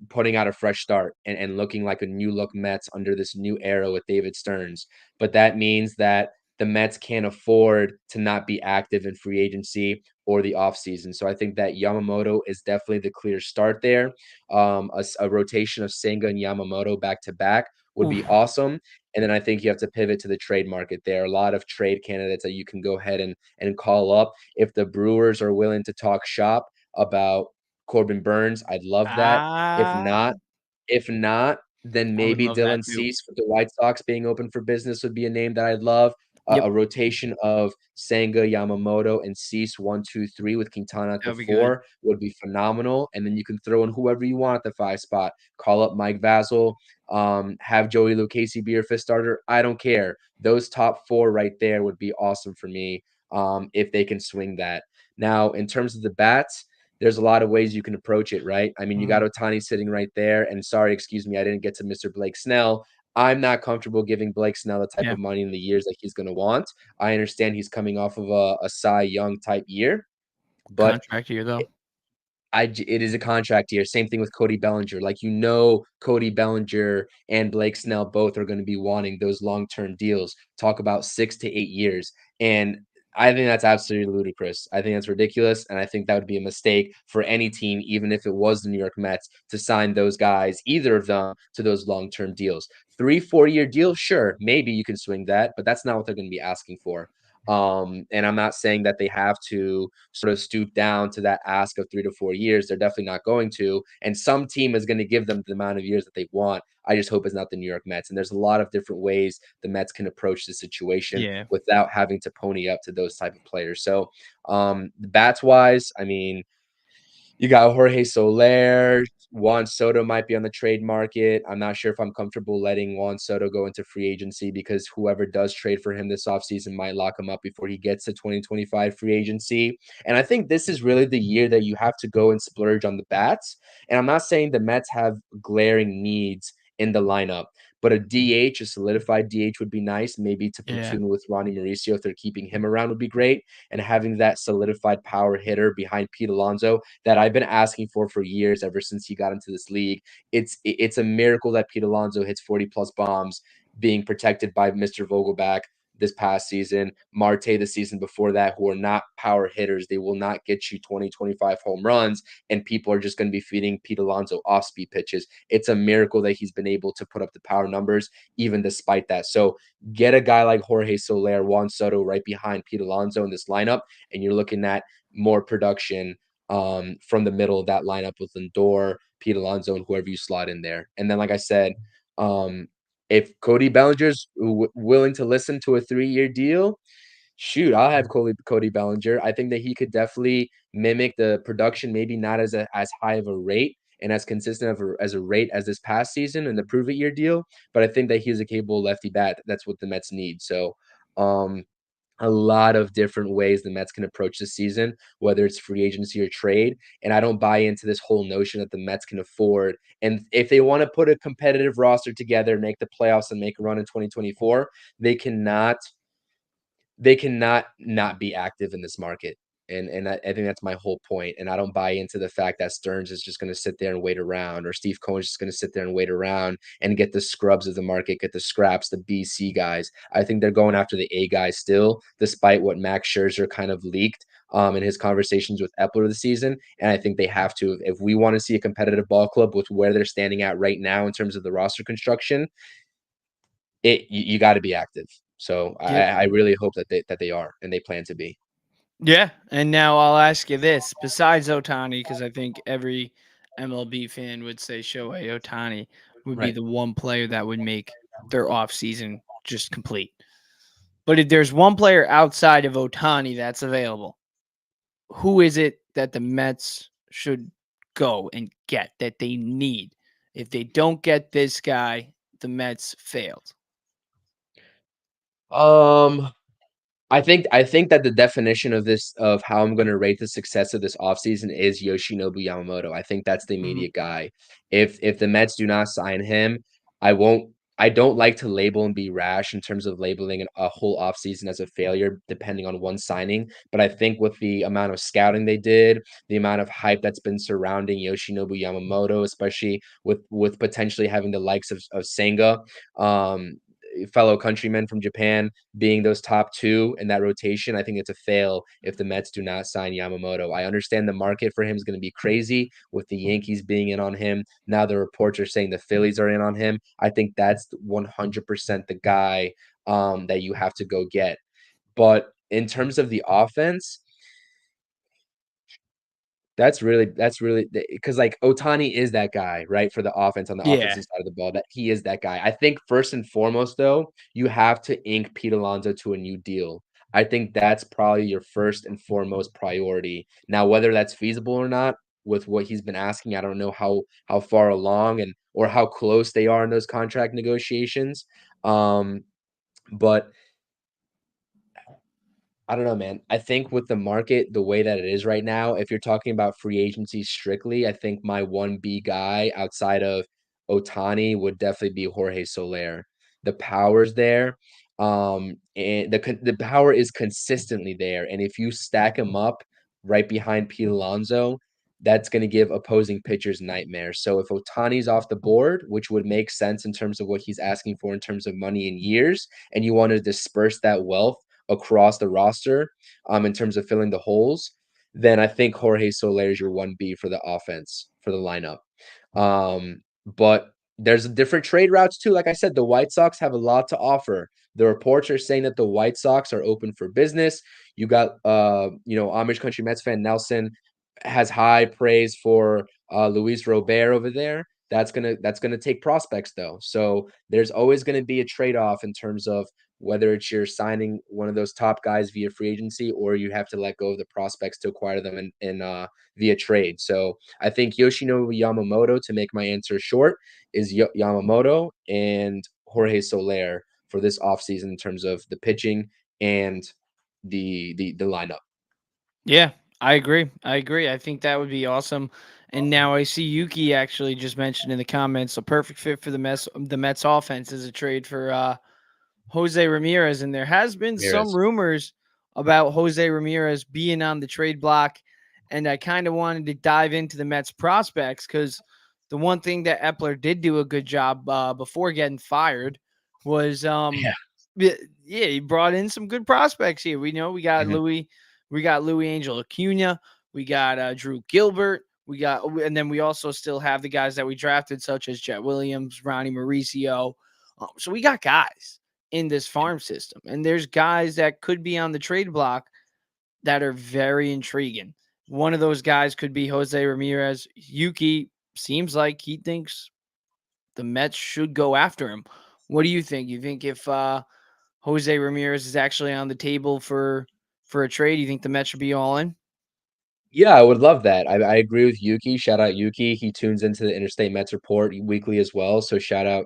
putting out a fresh start and looking like a new look Mets under this new era with David Stearns. But that means that the Mets can't afford to not be active in free agency or the offseason. So I think that Yamamoto is definitely the clear start there. A rotation of Senga and Yamamoto back to back would be Oof. awesome. And then I think you have to pivot to the trade market there. A lot of trade candidates that you can go ahead and call up. If the Brewers are willing to talk shop about Corbin Burns, I'd love that. If Ah, not if not, then I would maybe love that Dylan too. Cease with the White Sox being open for business would be a name that I'd love. Yep, A rotation of Senga, Yamamoto, and Cease 1, 2, 3 with Quintana at that the would be good. 4 would be phenomenal. And then you can throw in whoever you want at the 5 spot. Call up Mike Vasil, have Joey Lucchesi be your 5th starter. I don't care. Those top 4 right there would be awesome for me if they can swing that. Now, in terms of the bats, there's a lot of ways you can approach it, right? I mean, you got Mhm. Ohtani sitting right there. And sorry, excuse me, I didn't get to Mr. Blake Snell. I'm not comfortable giving Blake Snell the type Yeah, of money in the years that he's going to want. I understand he's coming off of a Cy Young type year, but contract year though. it is a contract year. Same thing with Cody Bellinger. Like Cody Bellinger and Blake Snell both are going to be wanting those long-term deals. Talk about 6 to 8 years. And I think that's absolutely ludicrous. I think that's ridiculous. And I think that would be a mistake for any team, even if it was the New York Mets, to sign those guys, either of them, to those long-term deals. 3, 4 year deals, sure, maybe you can swing that, but that's not what they're going to be asking for. And I'm not saying that they have to sort of stoop down to that ask of 3 to 4 years. They're definitely not going to. And some team is going to give them the amount of years that they want. I just hope it's not the New York Mets. And there's a lot of different ways the Mets can approach the situation Yeah. without having to pony up to those type of players. So bats wise, I mean, you got Jorge Soler. Juan Soto might be on the trade market. I'm not sure if I'm comfortable letting Juan Soto go into free agency because whoever does trade for him this offseason might lock him up before he gets to 2025 free agency. And I think this is really the year that you have to go and splurge on the bats. And I'm not saying the Mets have glaring needs in the lineup, but a DH, a solidified DH would be nice. Maybe to Yeah. platoon with Ronnie Mauricio if they're keeping him around would be great. And having that solidified power hitter behind Pete Alonso that I've been asking for years ever since he got into this league. It's a miracle that Pete Alonso hits 40 plus bombs being protected by Mr. Vogelback this past season, Marte the season before that, who are not power hitters. They will not get you 20, 25 home runs, and people are just going to be feeding Pete Alonso off speed pitches. It's a miracle that he's been able to put up the power numbers even despite that. So get a guy like Jorge Soler, Juan Soto right behind Pete Alonso in this lineup, and you're looking at more production from the middle of that lineup with Lindor, Pete Alonso, and whoever you slot in there. And then, like I said, if Cody Bellinger's willing to listen to a 3-year deal, Shoot, I'll have Cody Bellinger. I think that he could definitely mimic the production, maybe not as high of a rate and as consistent as a rate as this past season in the prove it year deal, but I think that he's a capable lefty bat. That's what the Mets need. So, um, a lot of different ways the Mets can approach this season, whether it's free agency or trade. And I don't buy into this whole notion that the Mets can afford. And if they want to put a competitive roster together, make the playoffs, and make a run in 2024, they cannot not be active in this market. And I think that's my whole point. And I don't buy into the fact that Stearns is just going to sit there and wait around, or Steve Cohen's just going to sit there and wait around and get the scrubs of the market, get the scraps, the BC guys. I think they're going after the A guys still, despite what Max Scherzer kind of leaked in his conversations with Epler this season. And I think they have to, if we want to see a competitive ball club with where they're standing at right now in terms of the roster construction, you got to be active. So Yep. I really hope that they are, and they plan to be. Yeah, and now I'll ask you this: besides Otani, because I think every MLB fan would say Shohei Otani would be Right. the one player that would make their offseason just complete. But if there's one player outside of Otani that's available, who is it that the Mets should go and get that they need? If they don't get this guy, the Mets failed. Um, I think that the definition of this of how I'm gonna rate the success of this offseason is Yoshinobu Yamamoto. I think that's the Mhm. immediate guy. If the Mets do not sign him, I don't like to label and be rash in terms of labeling a whole offseason as a failure depending on one signing. But I think with the amount of scouting they did, the amount of hype that's been surrounding Yoshinobu Yamamoto, especially with potentially having the likes of Senga, fellow countrymen from Japan being those top two in that rotation, I think it's a fail if the Mets do not sign Yamamoto. I understand the market for him is going to be crazy with the Yankees being in on him. Now the reports are saying the Phillies are in on him. I think that's 100% the guy that you have to go get. But in terms of the offense, that's really because like Otani is that guy, right? For the offense on the Yeah. offensive side of the ball, that he is that guy. I think first and foremost, though, you have to ink Pete Alonso to a new deal. I think that's probably your first and foremost priority. Now, whether that's feasible or not, with what he's been asking, I don't know how far along and or how close they are in those contract negotiations. But I don't know, man. I think with the market the way that it is right now, if you're talking about free agency strictly, I think my 1B guy outside of Otani would definitely be Jorge Soler. The power's there, and the power is consistently there, and if you stack him up right behind Pete Alonso, that's gonna give opposing pitchers nightmares. So if Otani's off the board, which would make sense in terms of what he's asking for in terms of money and years, and you wanna disperse that wealth across the roster, in terms of filling the holes, then I think Jorge Soler is your 1B for the offense, for the lineup. But there's different trade routes too. Like I said, the White Sox have a lot to offer. The reports are saying that the White Sox are open for business. You got Amish country Mets fan Nelson has high praise for Luis Robert over there. That's gonna take prospects though. So there's always gonna be a trade-off in terms of whether it's you're signing one of those top guys via free agency or you have to let go of the prospects to acquire them in via trade. So I think Yoshinobu Yamamoto, to make my answer short, is Yamamoto and Jorge Soler for this offseason in terms of the pitching and the lineup. Yeah, I agree. I agree. I think that would be awesome. And now I see Yuki actually just mentioned in the comments a perfect fit for the Mets offense is a trade for Jose Ramirez. And there has been some Ramirez. rumors about Jose Ramirez being on the trade block. And I kind of wanted to dive into the Mets prospects because the one thing that Epler did do a good job before getting fired was Yeah. yeah, he brought in some good prospects here. We know Mhm. we got Louis Angel Acuna, we got Drew Gilbert, and then we also still have the guys that we drafted, such as Jet Williams, Ronnie Mauricio. So we got guys in this farm system, and there's guys that could be on the trade block that are very intriguing. One of those guys could be Jose Ramirez. Yuki seems like he thinks the Mets should go after him. What do you think? You think if Jose Ramirez is actually on the table for a trade? You think the Mets should be all in? Yeah, I would love that. I agree with Yuki. Shout out Yuki. He tunes into the Interstate Mets report weekly as well. So shout out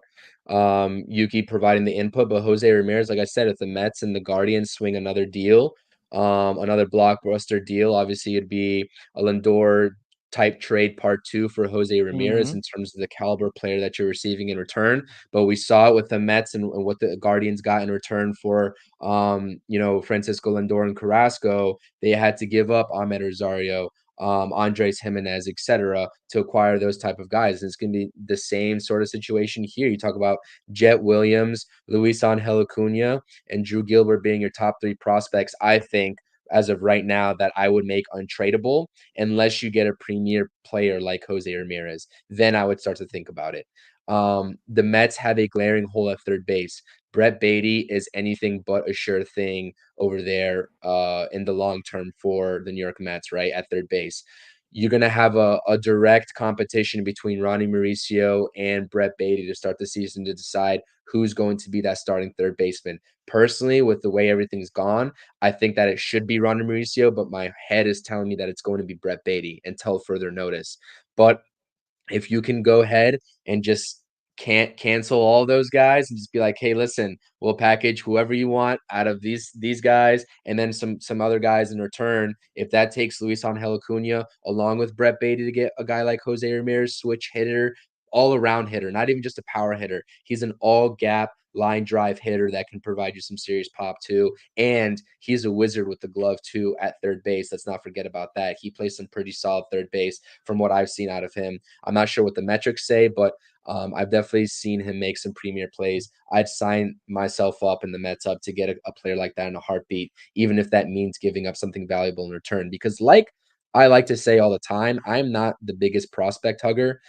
Yuki providing the input. But Jose Ramirez, like I said, if the Mets and the Guardians swing another deal, another blockbuster deal, obviously it'd be a Lindor type trade part two for Jose Ramirez Mhm. in terms of the caliber player that you're receiving in return. But we saw it with the Mets and what the Guardians got in return for Francisco Lindor and Carrasco. They had to give up Ahmed Rosario, Andres Jimenez, etc., to acquire those type of guys. And it's going to be the same sort of situation here. You talk about Jet Williams, Luis Angel Acuna, and Drew Gilbert being your top three prospects. I think as of right now that I would make untradeable unless you get a premier player like Jose Ramirez. Then I would start to think about it. The Mets have a glaring hole at third base. Brett Beatty is anything but a sure thing over there in the long term for the New York Mets, right, at third base. You're going to have a direct competition between Ronnie Mauricio and Brett Beatty to start the season to decide who's going to be that starting third baseman. Personally, with the way everything's gone, I think that it should be Ronnie Mauricio, but my head is telling me that it's going to be Brett Beatty until further notice. But if you can go ahead and just can't cancel all those guys and just be like, hey, listen, we'll package whoever you want out of these guys and then some other guys in return. If that takes Luis Angel Acuna along with Brett Beatty to get a guy like Jose Ramirez, switch hitter, all around hitter, not even just a power hitter. He's an all gap line drive hitter that can provide you some serious pop too. And he's a wizard with the glove too at third base. Let's not forget about that. He plays some pretty solid third base from what I've seen out of him. I'm not sure what the metrics say, but I've definitely seen him make some premier plays. I'd sign myself up and the Mets up to get a player like that in a heartbeat, even if that means giving up something valuable in return. Because like I like to say all the time, I'm not the biggest prospect hugger.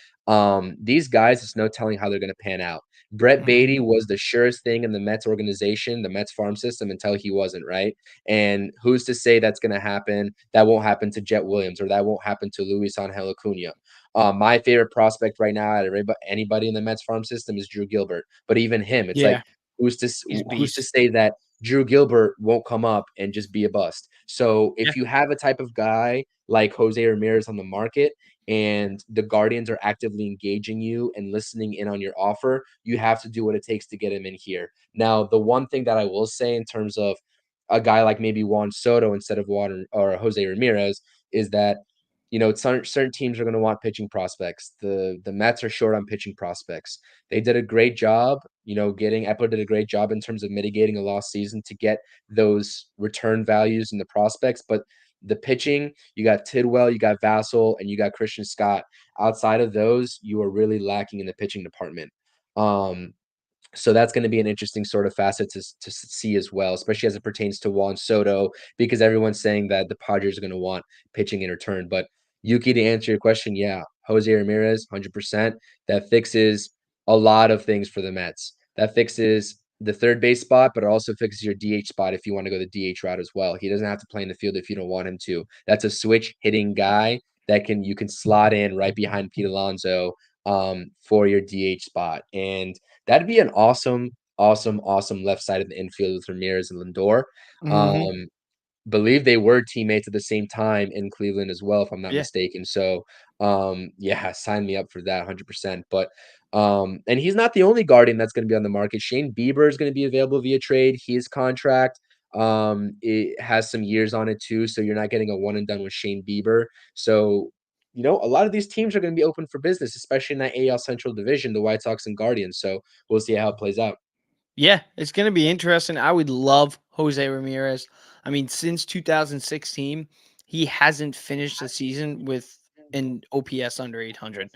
These guys, it's no telling how they're going to pan out. Brett Beatty Mhm. was the surest thing in the Mets organization, the Mets farm system, until he wasn't, right? And who's to say that's going to happen? That won't happen to Jet Williams or that won't happen to Luis Angel Acuna. My favorite prospect right now out of anybody in the Mets farm system is Drew Gilbert. But even him, it's like Yeah, who's to he's a who's to beast. say that Drew Gilbert won't come up and just be a bust? So Yeah. if you have a type of guy like Jose Ramirez on the market and the Guardians are actively engaging you and listening in on your offer, you have to do what it takes to get him in here. Now, the one thing that I will say in terms of a guy like maybe Juan Soto instead of Juan or Jose Ramirez is that certain teams are going to want pitching prospects. The Mets are short on pitching prospects. They did a great job, getting Epler did a great job in terms of mitigating a lost season to get those return values in the prospects. But the pitching, you got Tidwell, you got Vassell, and you got Christian Scott. Outside of those, you are really lacking in the pitching department. So that's going to be an interesting sort of facet to see as well, especially as it pertains to Juan Soto, because everyone's saying that the Padres are going to want pitching in return. But Yuki, to answer your question, yeah, Jose Ramirez, 100%. That fixes a lot of things for the Mets. That fixes the third base spot, but it also fixes your DH spot if you want to go the DH route as well. He doesn't have to play in the field if you don't want him to. That's a switch hitting guy that you can slot in right behind Pete Alonso for your DH spot. And that'd be an awesome, awesome, awesome left side of the infield with Ramirez and Lindor. Mhm. Um, believe they were teammates at the same time in Cleveland as well, if I'm not Yeah. mistaken. So, yeah, sign me up for that 100%. But, and he's not the only Guardian that's going to be on the market. Shane Bieber is going to be available via trade. His contract, it has some years on it too. So you're not getting a one and done with Shane Bieber. So, a lot of these teams are going to be open for business, especially in that AL Central division, the White Sox and Guardians. So we'll see how it plays out. Yeah, it's going to be interesting. I would love Jose Ramirez. I mean, since 2016, he hasn't finished the season with an OPS under 800.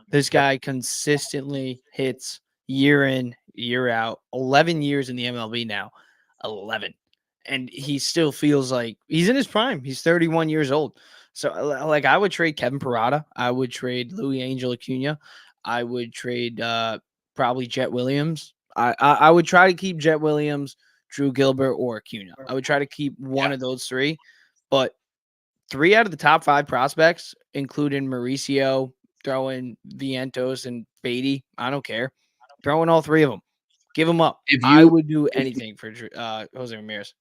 This Yep. guy consistently hits year in, year out. 11 years in the MLB now. 11. And he still feels like he's in his prime. He's 31 years old. So, like, I would trade Kevin Parada. I would trade Louis Angel Acuna. I would trade probably Jet Williams. I would try to keep Jet Williams, Drew Gilbert, or Acuna. I would try to keep one Yeah. of those three. But three out of the top five prospects, including Mauricio, throwing Vientos and Beatty. I don't care. Throwing all three of them. Give him up. If I you would do if anything for Jose Ramirez.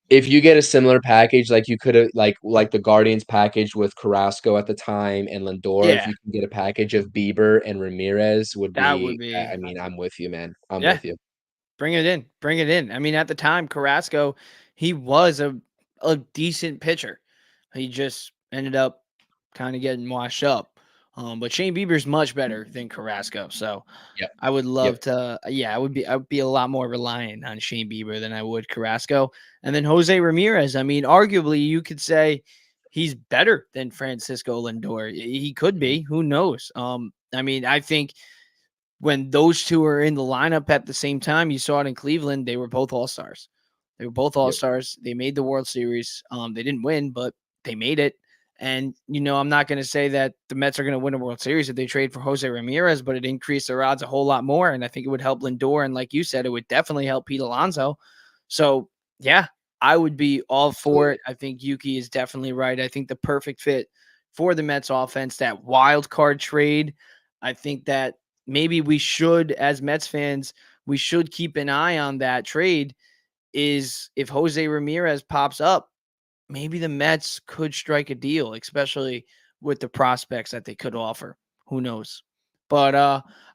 if you get a similar package, like you could have like the Guardians package with Carrasco at the time and Lindor, if Yeah, you can get a package of Bieber and Ramirez would that would be be. I mean, I'm with you, man. I'm Yeah, with you. bring it in. Bring it in. I mean, at the time, Carrasco, he was a decent pitcher. He just ended up kind of getting washed up. But Shane Bieber's much better than Carrasco. So Yep. I would Yep. love to. Yeah, I would be a lot more reliant on Shane Bieber than I would Carrasco. And then Jose Ramirez. I mean, arguably, you could say he's better than Francisco Lindor. He could Mhm. be. Who knows? I mean, I think when those two are in the lineup at the same time, you saw it in Cleveland. They were both all stars. They were both all Yep. stars. They made the World Series. They didn't win, but they made it. And I'm not going to say that the Mets are going to win a World Series if they trade for Jose Ramirez, but it increased their odds a whole lot more. And I think it would help Lindor. And like you said, it would definitely help Pete Alonso. So yeah, I would be all for Absolutely. it. I think Yuki is definitely right. I think the perfect fit for the Mets offense, that wild card trade. I think that maybe we should, as Mets fans, we should keep an eye on that trade. Is if Jose Ramirez pops up, maybe the Mets could strike a deal, especially with the prospects that they could offer. Who knows? But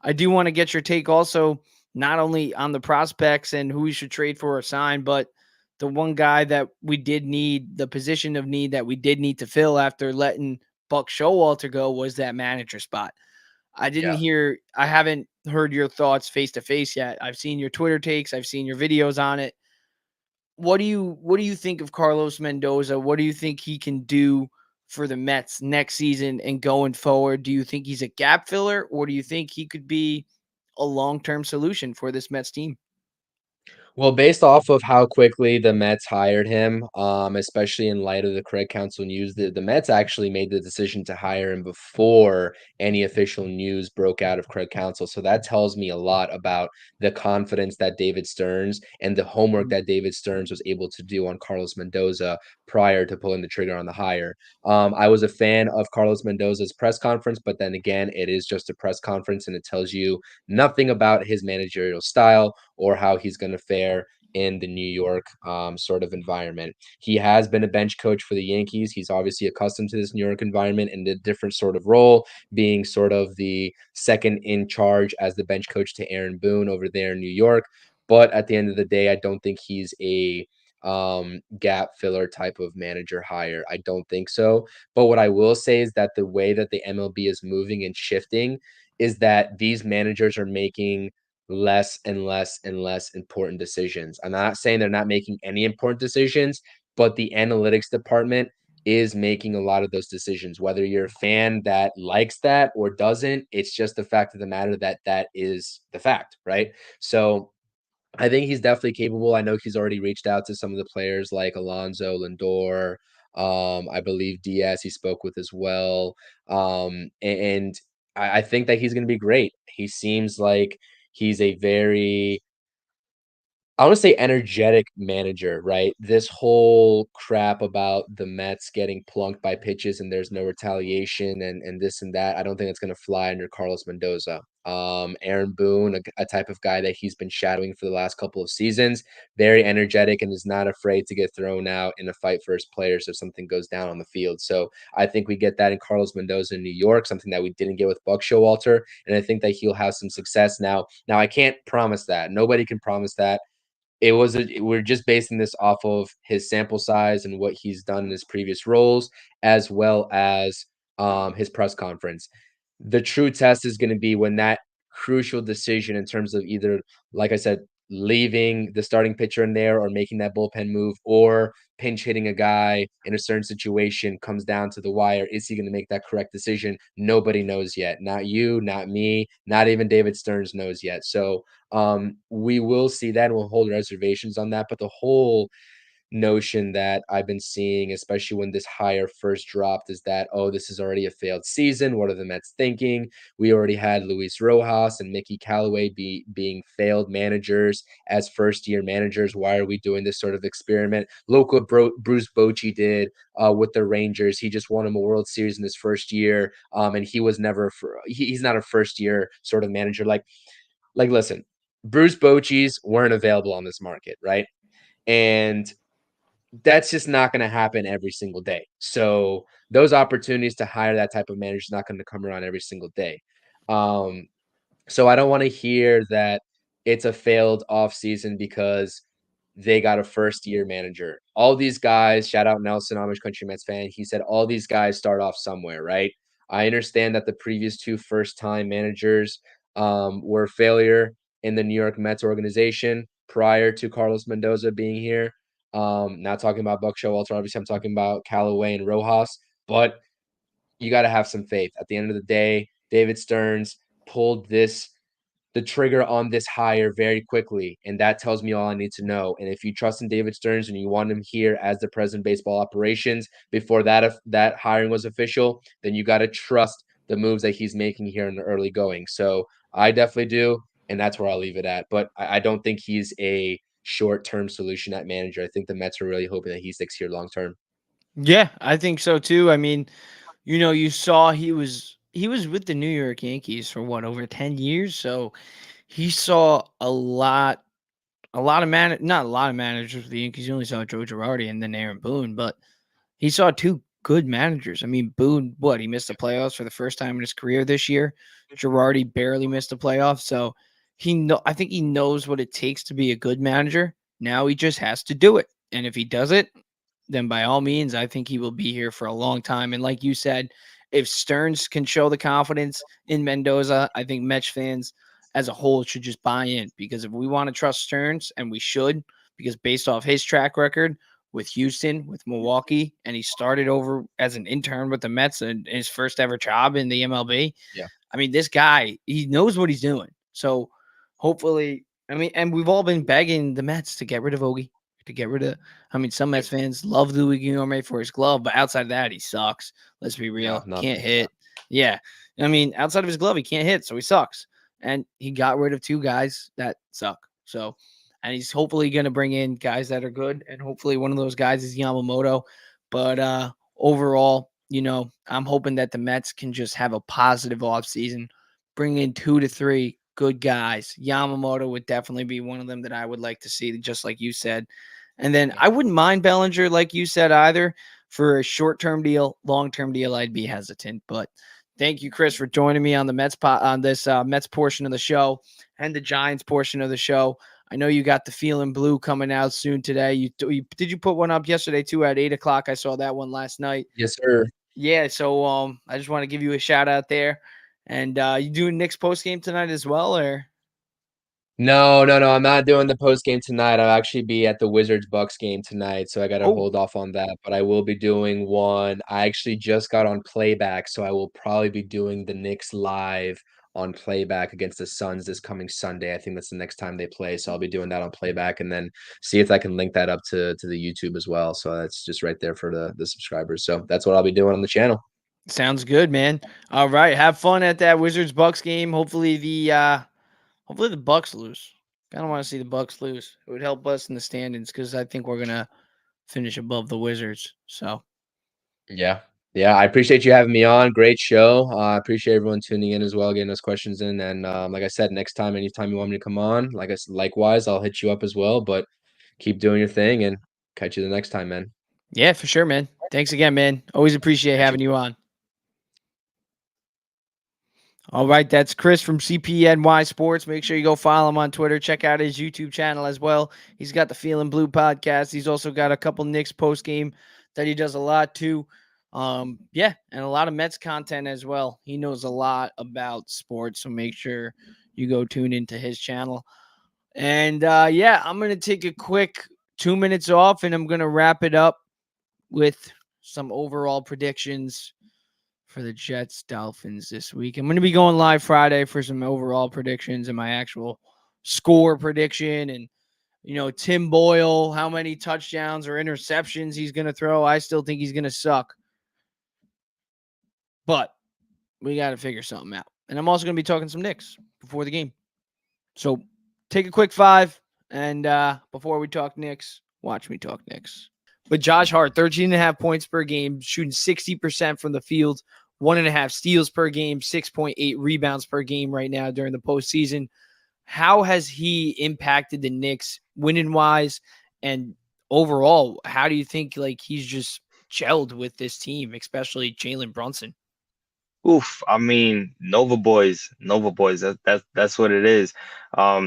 I do want to get your take also, not only on the prospects and who we should trade for or sign, but the one guy that we did need, the position of need that we did need to fill after letting Buck Showalter go was that manager spot. Yeah. I haven't heard your thoughts face to face yet. I've seen your Twitter takes, I've seen your videos on it. What do you think of Carlos Mendoza? What do you think he can do for the Mets next season and going forward? Do you think he's a gap filler or do you think he could be a long-term solution for this Mets team? Well, based off of how quickly the Mets hired him, especially in light of the Craig Council news, the Mets actually made the decision to hire him before any official news broke out of Craig Council. So that tells me a lot about the confidence that David Stearns and the homework Mhm. that David Stearns was able to do on Carlos Mendoza prior to pulling the trigger on the hire. I was a fan of Carlos Mendoza's press conference, but then again, it is just a press conference and it tells you nothing about his managerial style or how he's going to fare in the New York sort of environment. He has been a bench coach for the Yankees. He's obviously accustomed to this New York environment and a different sort of role, being sort of the second in charge as the bench coach to Aaron Boone over there in New York. But at the end of the day, I don't think he's a gap filler type of manager hire. I don't think so. But what I will say is that the way that the MLB is moving and shifting is that these managers are making less and less and less important decisions. I'm not saying they're not making any important decisions, but the analytics department is making a lot of those decisions. Whether you're a fan that likes that or doesn't, it's just the fact of the matter that that is the fact, right? So I think he's definitely capable. I know he's already reached out to some of the players like Alonso, Lindor, I believe Diaz he spoke with as well. And I think that he's going to be great. He seems like he's a very I wanna say energetic manager, right? This whole crap about the Mets getting plunked by pitches and there's no retaliation and this and that, I don't think it's gonna fly under Carlos Mendoza. Aaron Boone, a type of guy that he's been shadowing for the last couple of seasons, very energetic and is not afraid to get thrown out in a fight for his players if something goes down on the field. So I think we get that in Carlos Mendoza in New York, something that we didn't get with Buck Showalter, and I think that he'll have some success now. Now I can't promise that. Nobody can promise that. We're just basing this off of his sample size and what he's done in his previous roles, as well as his press conference. The true test is going to be when that crucial decision in terms of either, like I said, leaving the starting pitcher in there or making that bullpen move or pinch hitting a guy in a certain situation comes down to the wire. Is he going to make that correct decision? Nobody knows yet. Not you, not me, not even David Stearns knows yet. So we will see that and we'll hold reservations on that. But the whole notion that I've been seeing, especially when this hire first dropped, is that, oh, this is already a failed season. What are the Mets thinking? We already had Luis Rojas and Mickey Callaway being failed managers as first year managers. Why are we doing this sort of experiment? Look what Bruce Bochy did with the Rangers. He just won him a World Series in his first year, and he was never he's not a first year sort of manager. Like listen. Bruce Bochy's weren't available on this market, right? And that's just not going to happen every single day. So those opportunities to hire that type of manager is not going to come around every single day. So I don't want to hear that it's a failed offseason because they got a first-year manager. All these guys, shout out Nelson, Amish Country Mets fan, he said all these guys start off somewhere, right? I understand that the previous 2 first-time managers were a failure in the New York Mets organization prior to Carlos Mendoza being here. Not talking about Buck Showalter, obviously I'm talking about Callaway and Rojas, but you got to have some faith. At the end of the day, David Stearns pulled the trigger on this hire very quickly, and that tells me all I need to know. And if you trust in David Stearns and you want him here as the president of baseball operations before that hiring was official, then you got to trust the moves that he's making here in the early going. So I definitely do, and that's where I'll leave it at. But I don't think he's a short-term solution at manager. I think the Mets are really hoping that he sticks here long-term. Yeah, I think so too. I mean, you saw he was with the New York Yankees for what, over 10 years, so he saw not a lot of managers with the Yankees. You only saw Joe Girardi and then Aaron Boone, but he saw two good managers. I mean, Boone, he missed the playoffs for the first time in his career this year. Girardi barely missed the playoffs, so I think he knows what it takes to be a good manager. Now he just has to do it, and if he does it, then by all means, I think he will be here for a long time. And like you said, if Stearns can show the confidence in Mendoza, I think Mets fans as a whole should just buy in, because if we want to trust Stearns, and we should, because based off his track record with Houston, with Milwaukee, and he started over as an intern with the Mets in his first ever job in the MLB. Yeah. I mean, this guy, he knows what he's doing. So hopefully, I mean, and we've all been begging the Mets to get rid of Ogie, to get rid of. I mean, some Mets fans love Louis Guillorme for his glove, but outside of that, he sucks. Let's be real. No, Can't hit. Yeah. I mean, outside of his glove, he can't hit, so he sucks. And he got rid of two guys that suck. So, and he's hopefully going to bring in guys that are good, and hopefully one of those guys is Yamamoto. But overall, I'm hoping that the Mets can just have a positive offseason, bring in 2 to 3 good guys. Yamamoto would definitely be one of them that I would like to see, just like you said. And then I wouldn't mind Bellinger, like you said, either. For a short-term deal, long-term deal, I'd be hesitant. But thank you, Chris, for joining me on the Mets on this Mets portion of the show and the Giants portion of the show. I know you got the Feeling Blue coming out soon today. Did you put one up yesterday too at 8:00? I saw that one last night. Yes, sir. Yeah, so I just want to give you a shout out there. And you doing Knicks post game tonight as well, or? No. I'm not doing the post game tonight. I'll actually be at the Wizards Bucks game tonight, so I got to hold off on that. But I will be doing one. I actually just got on playback, so I will probably be doing the Knicks live on playback against the Suns this coming Sunday. I think that's the next time they play, so I'll be doing that on playback, and then see if I can link that up to the YouTube as well. So that's just right there for the subscribers. So that's what I'll be doing on the channel. Sounds good, man. All right, have fun at that Wizards Bucks game. Hopefully the Bucks lose. I don't want to see the Bucks lose. It would help us in the standings, because I think we're gonna finish above the Wizards. So Yeah. I appreciate you having me on. Great show. I appreciate everyone tuning in as well, getting those questions in. And like I said, next time, anytime you want me to come on, like I said, likewise, I'll hit you up as well. But keep doing your thing, and catch you the next time, man. yeah, for sure, man. Thanks again, man. Always appreciate having you on. All right, that's Chris from CPNY Sports. Make sure you go follow him on Twitter. Check out his YouTube channel as well. He's got the Feeling Blue podcast. He's also got a couple Knicks post game that he does a lot too. Yeah, and a lot of Mets content as well. He knows a lot about sports, so make sure you go tune into his channel. And yeah, I'm gonna take a quick 2 minutes off, and I'm gonna wrap it up with some overall predictions for the Jets Dolphins this week. I'm going to be going live Friday for some overall predictions and my actual score prediction, and Tim Boyle, how many touchdowns or interceptions he's going to throw. I still think he's going to suck, but we got to figure something out. And I'm also going to be talking some Knicks before the game. So take a quick 5, and before we talk Knicks, watch me talk Knicks. But Josh Hart, 13.5 points per game, shooting 60% from the field, 1.5 steals per game, 6.8 rebounds per game right now during the postseason. How has he impacted the Knicks winning wise? And overall, how do you think like he's just gelled with this team, especially Jalen Brunson? Oof, I mean, Nova Boys. That's what it is.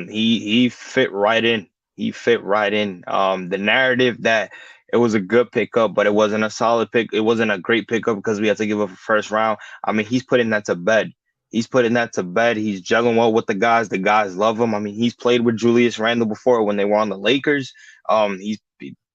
He fit right in. He fit right in. The narrative that it was a good pickup, but it wasn't a solid pick. It wasn't a great pickup because we had to give up a first round. I mean, he's putting that to bed. He's putting that to bed. He's gelling well with the guys. The guys love him. I mean, he's played with Julius Randle before when they were on the Lakers.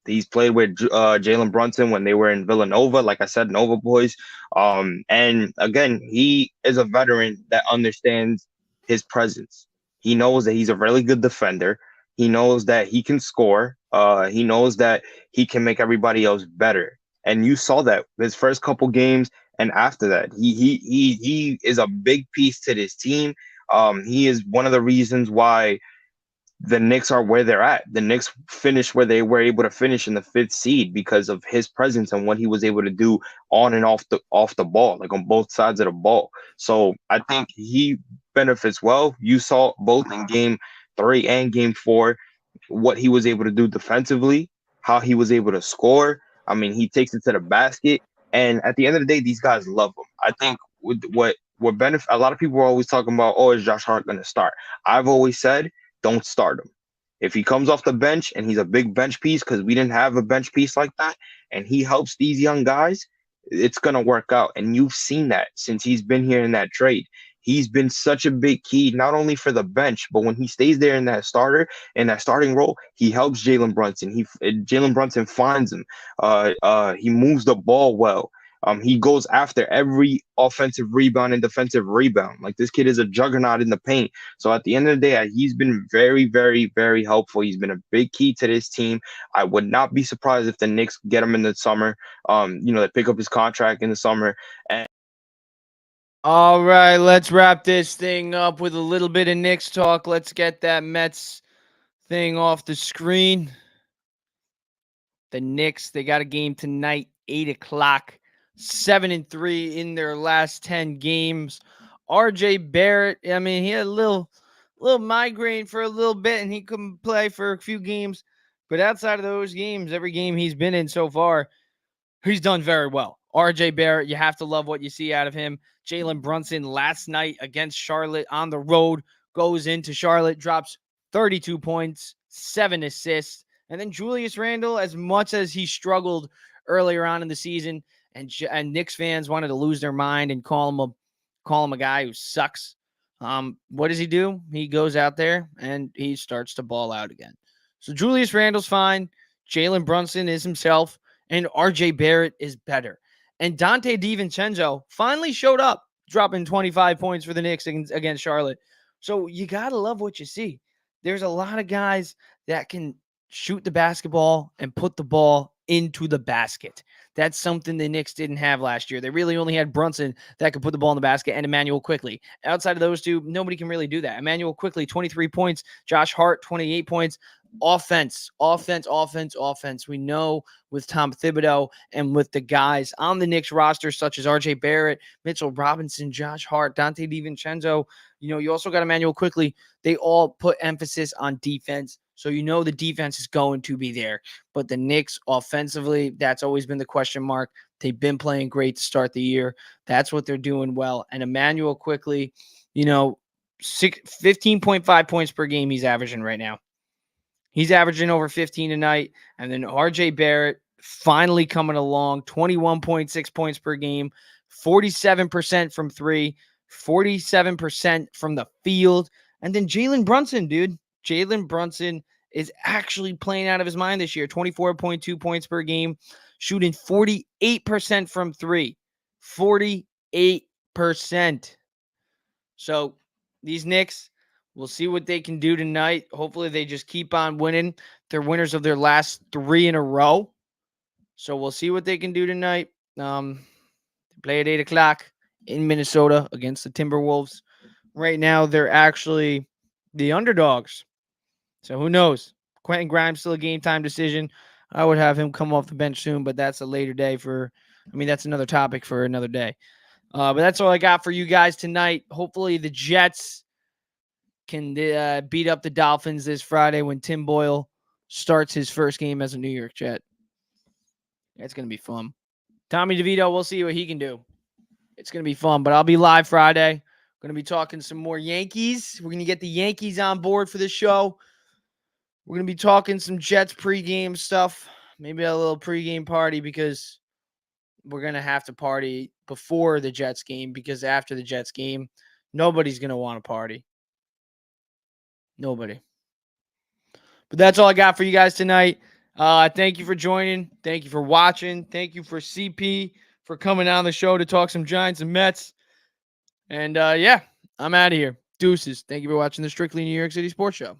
He's played with Jalen Brunson when they were in Villanova. Like I said, Nova Boys. And again, he is a veteran that understands his presence. He knows that he's a really good defender. He knows that he can score. He knows that he can make everybody else better. And you saw that his first couple games, and after that, he is a big piece to this team. He is one of the reasons why the Knicks are where they're at. The Knicks finished where they were able to finish in the 5th seed because of his presence and what he was able to do on and off the ball, like on both sides of the ball. So I think he benefits well. You saw both in game 3 and game 4 what he was able to do defensively, how he was able to score. I mean, he takes it to the basket, and at the end of the day, these guys love him. I think with what benefit, a lot of people are always talking about, oh, is Josh Hart going to start? I've always said, don't start him. If he comes off the bench and he's a big bench piece, because we didn't have a bench piece like that, and he helps these young guys, it's going to work out. And you've seen that since he's been here in that trade. He's been such a big key, not only for the bench, but when he stays there in that starting role, he helps Jalen Brunson. Jalen Brunson finds him. He moves the ball well. He goes after every offensive rebound and defensive rebound. Like, this kid is a juggernaut in the paint. So at the end of the day, he's been very, very, very helpful. He's been a big key to this team. I would not be surprised if the Knicks get him in the summer. They pick up his contract in the summer. And All right, let's wrap this thing up with a little bit of Knicks talk. Let's get that Mets thing off the screen. The Knicks, they got a game tonight, 8 o'clock. 7-3 in their last 10 games. RJ Barrett, I mean, he had a little migraine for a little bit and he couldn't play for a few games. But outside of those games, every game he's been in so far, he's done very well. RJ Barrett, you have to love what you see out of him. Jalen Brunson last night against Charlotte on the road, goes into Charlotte, drops 32 points, 7 assists. And then Julius Randle, as much as he struggled earlier on in the season, and Knicks fans wanted to lose their mind and call him a guy who sucks. What does he do? He goes out there and he starts to ball out again. So Julius Randle's fine. Jalen Brunson is himself, and RJ Barrett is better. And Dante DiVincenzo finally showed up, dropping 25 points for the Knicks against Charlotte. So you gotta love what you see. There's a lot of guys that can shoot the basketball and put the ball into the basket. That's something the Knicks didn't have last year. They really only had Brunson that could put the ball in the basket and Immanuel Quickley. Outside of those two, nobody can really do that. Immanuel Quickley, 23 points. Josh Hart, 28 points. Offense. We know with Tom Thibodeau and with the guys on the Knicks roster, such as RJ Barrett, Mitchell Robinson, Josh Hart, Dante DiVincenzo, you also got Immanuel Quickley. They all put emphasis on defense. So the defense is going to be there. But the Knicks offensively, that's always been the question mark. They've been playing great to start the year. That's what they're doing well. And Immanuel Quickley, 15.5 points per game he's averaging right now. He's averaging over 15 tonight. And then RJ Barrett finally coming along, 21.6 points per game, 47% from 3, 47% from the field. And then Jalen Brunson, dude. Jalen Brunson is actually playing out of his mind this year. 24.2 points per game, shooting 48% from 3. 48%. So these Knicks, we'll see what they can do tonight. Hopefully they just keep on winning. They're winners of their last 3 in a row. So we'll see what they can do tonight. They play at 8 o'clock in Minnesota against the Timberwolves. Right now, they're actually the underdogs. So who knows? Quentin Grimes still a game time decision. I would have him come off the bench soon, but that's a later day that's another topic for another day. But that's all I got for you guys tonight. Hopefully the Jets can beat up the Dolphins this Friday when Tim Boyle starts his first game as a New York Jet. It's going to be fun. Tommy DeVito, we'll see what he can do. It's going to be fun, but I'll be live Friday. Going to be talking some more Yankees. We're going to get the Yankees on board for this show. We're going to be talking some Jets pregame stuff, maybe a little pregame party because we're going to have to party before the Jets game because after the Jets game, nobody's going to want to party. Nobody. But that's all I got for you guys tonight. Thank you for joining. Thank you for watching. Thank you for CP for coming on the show to talk some Giants and Mets. And yeah, I'm out of here. Deuces. Thank you for watching the Strictly New York City Sports Show.